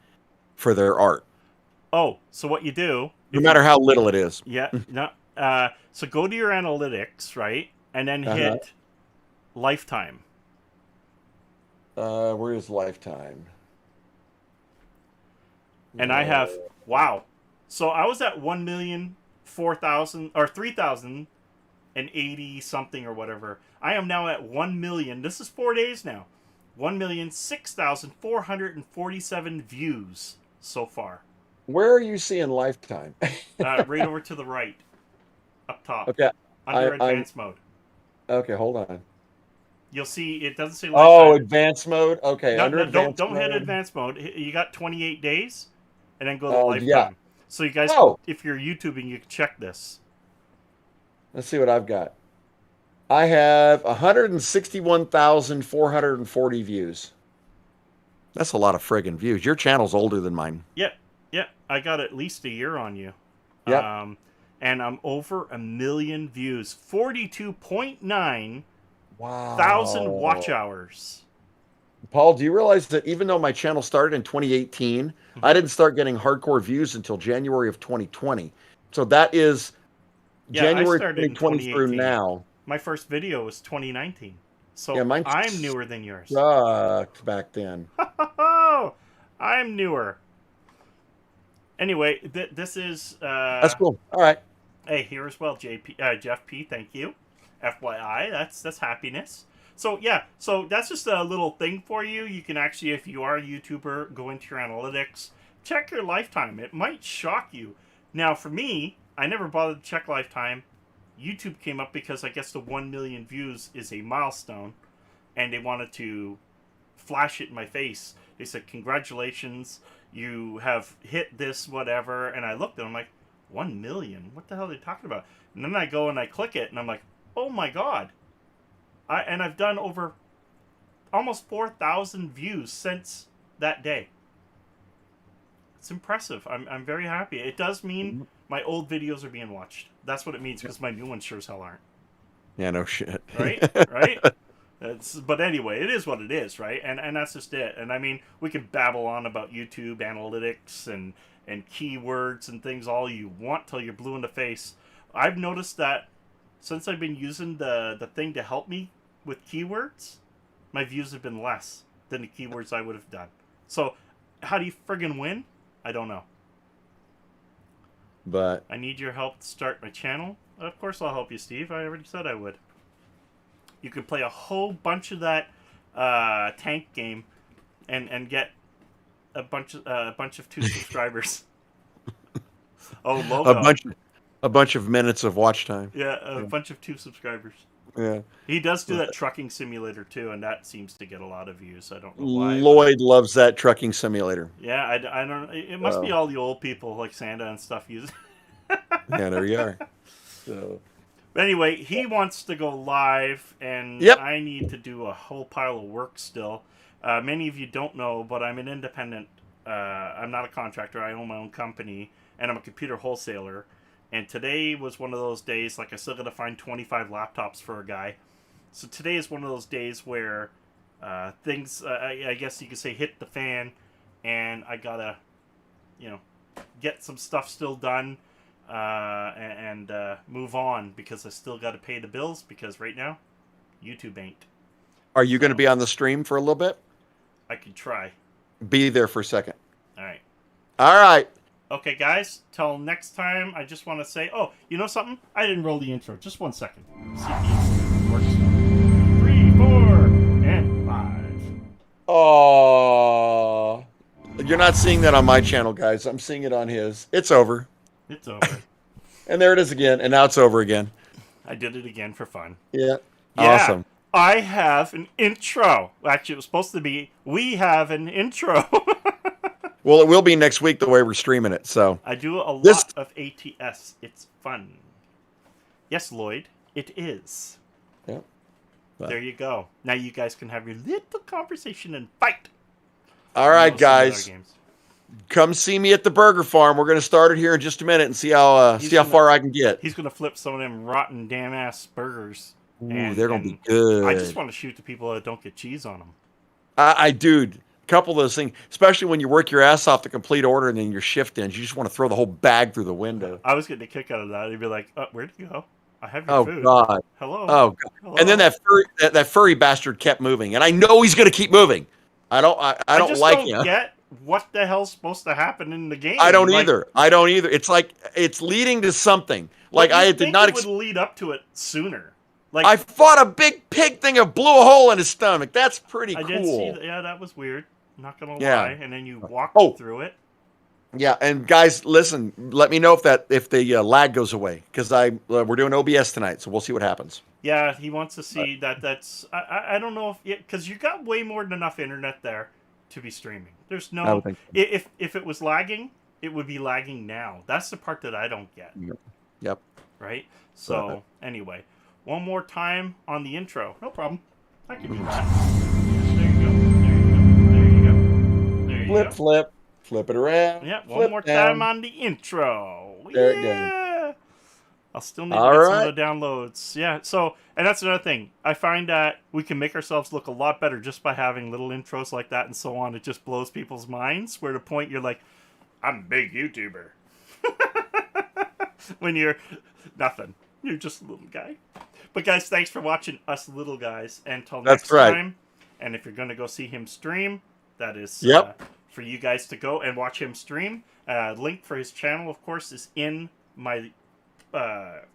for their art. Oh, so what you do? No matter how little it is. Yeah, no. So go to your analytics, right, and then hit lifetime. Where is lifetime? And I have wow. So I was at 1,004,000 or 3,080 something or whatever. I am now at 1 million. This is 4 days now. 1,006,447 views so far. Where are you seeing lifetime? Right over to the right, up top. Okay. Under advanced mode. Okay, hold on. You'll see it doesn't say lifetime. Oh, lifetime. advanced mode? Okay, don't hit advanced mode. You got 28 days, and then go to lifetime. Yeah. So you guys, if you're YouTubing, you can check this. Let's see what I've got. I have 161,440 views. That's a lot of friggin' views. Your channel's older than mine. Yeah. I got at least a year on you. Yep. And I'm over 1 million views. 42.9 wow. thousand watch hours. Paul, do you realize that even though my channel started in 2018, I didn't start getting hardcore views until January of 2020. So that is January 2020 through now. My first video was 2019. So yeah, I'm newer than yours. Sucked back then. I'm newer. Anyway, this is... that's cool. All right. Hey, here as well, Jeff P. Thank you. FYI, that's happiness. So, yeah. So, that's just a little thing for you. You can actually, if you are a YouTuber, go into your analytics. Check your lifetime. It might shock you. Now, for me, I never bothered to check lifetime. YouTube came up because I guess the 1 million views is a milestone. And they wanted to flash it in my face. They said, congratulations, you have hit this, whatever. And I looked and I'm like, 1 million? What the hell are they talking about? And then I go and I click it and I'm like, oh my god. And I've done over almost 4,000 views since that day. It's impressive. I'm very happy. It does mean my old videos are being watched. That's what it means, because my new ones sure as hell aren't. Yeah, no shit. Right? Right? But anyway, it is what it is, right? And that's just it. And I mean, we could babble on about YouTube analytics and keywords and things all you want till you're blue in the face. I've noticed that since I've been using the thing to help me with keywords, my views have been less than the keywords I would have done. So, how do you friggin' win? I don't know. But I need your help to start my channel. Of course I'll help you, Steve. I already said I would. You can play a whole bunch of that tank game and get a bunch of 2 subscribers. Oh, logo. A bunch of minutes of watch time. Yeah, a bunch of 2 subscribers. Yeah. He does do that trucking simulator too, and that seems to get a lot of views. I don't know why. Lloyd loves that trucking simulator. Yeah, I don't. It must be all the old people like Santa and stuff use. Yeah, there you are. So. But anyway, he wants to go live, and Yep. I need to do a whole pile of work still. Many of you don't know, but I'm an independent. I'm not a contractor. I own my own company, and I'm a computer wholesaler. And today was one of those days, like I still got to find 25 laptops for a guy. So today is one of those days where things, I guess you could say, hit the fan, and I got to, get some stuff still done and move on, because I still got to pay the bills, because right now, YouTube ain't. Are you going to be on the stream for a little bit? I could try. Be there for a second. All right. All right. Okay, guys, till next time, I just want to say, oh, you know something? I didn't roll the intro. Just 1 second. See if it works. 3, 4, and 5. Oh, You're not seeing that on my channel, guys. I'm seeing it on his. It's over. It's over. And there it is again. And now it's over again. I did it again for fun. Yeah. Yeah. Awesome. I have an intro. Actually, it was supposed to be, we have an intro. Well, it will be next week the way we're streaming it. So I do a lot of ATS. It's fun. Yes, Lloyd, it is. Yeah. Well. There you go. Now you guys can have your little conversation and fight. All right, guys. Come see me at the burger farm. We're going to start it here in just a minute and see how far I can get. He's going to flip some of them rotten damn ass burgers. Ooh, they're going to be good. I just want to shoot the people that don't get cheese on them. Dude, a couple of those things, especially when you work your ass off to complete order and then your shift ends, you just want to throw the whole bag through the window. I was getting a kick out of that. He'd be like, where'd you go? I have your food. God. Hello. Oh, God. Hello? And then that furry bastard kept moving, and I know he's going to keep moving. I don't like him. Get what the hell's supposed to happen in the game. I don't either. It's like it's leading to something. Like I did not. It would lead up to it sooner. Like I fought a big pig thing that blew a hole in his stomach. That's pretty cool. I did see that. Yeah, that was weird. Not gonna lie. And then you walked through it. Yeah, and guys, listen. Let me know if the lag goes away because we're doing OBS tonight, so we'll see what happens. Yeah, he wants to see that. That's I don't know if because you got way more than enough internet there to be streaming. There's no if it was lagging, it would be lagging now. That's the part that I don't get. Yep. Right. So anyway, one more time on the intro. No problem. I can do that. There you go. There you go. There you go. Flip it around. Yeah, one more time on the intro. There it goes. I'll still need to get some of the downloads. Yeah, so, and that's another thing. I find that we can make ourselves look a lot better just by having little intros like that and so on. It just blows people's minds, where to point you're like, I'm a big YouTuber. When you're nothing. You're just a little guy. But guys, thanks for watching us little guys. And until next time. And if you're going to go see him stream, that is for you guys to go and watch him stream. Link for his channel, of course, is in my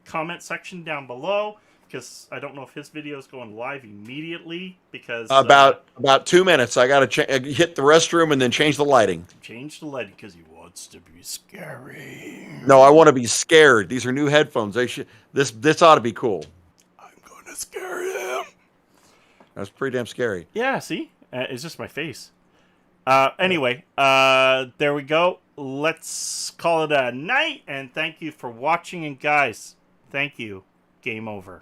comment section down below, because I don't know if his video is going live immediately, because about 2 minutes. I got to hit the restroom and then change the lighting. Change the lighting because he wants to be scary. No, I want to be scared. These are new headphones. This ought to be cool. I'm going to scare him. That's pretty damn scary. Yeah, see? It's just my face. Anyway, there we go. Let's call it a night, and thank you for watching. And guys, thank you. Game over.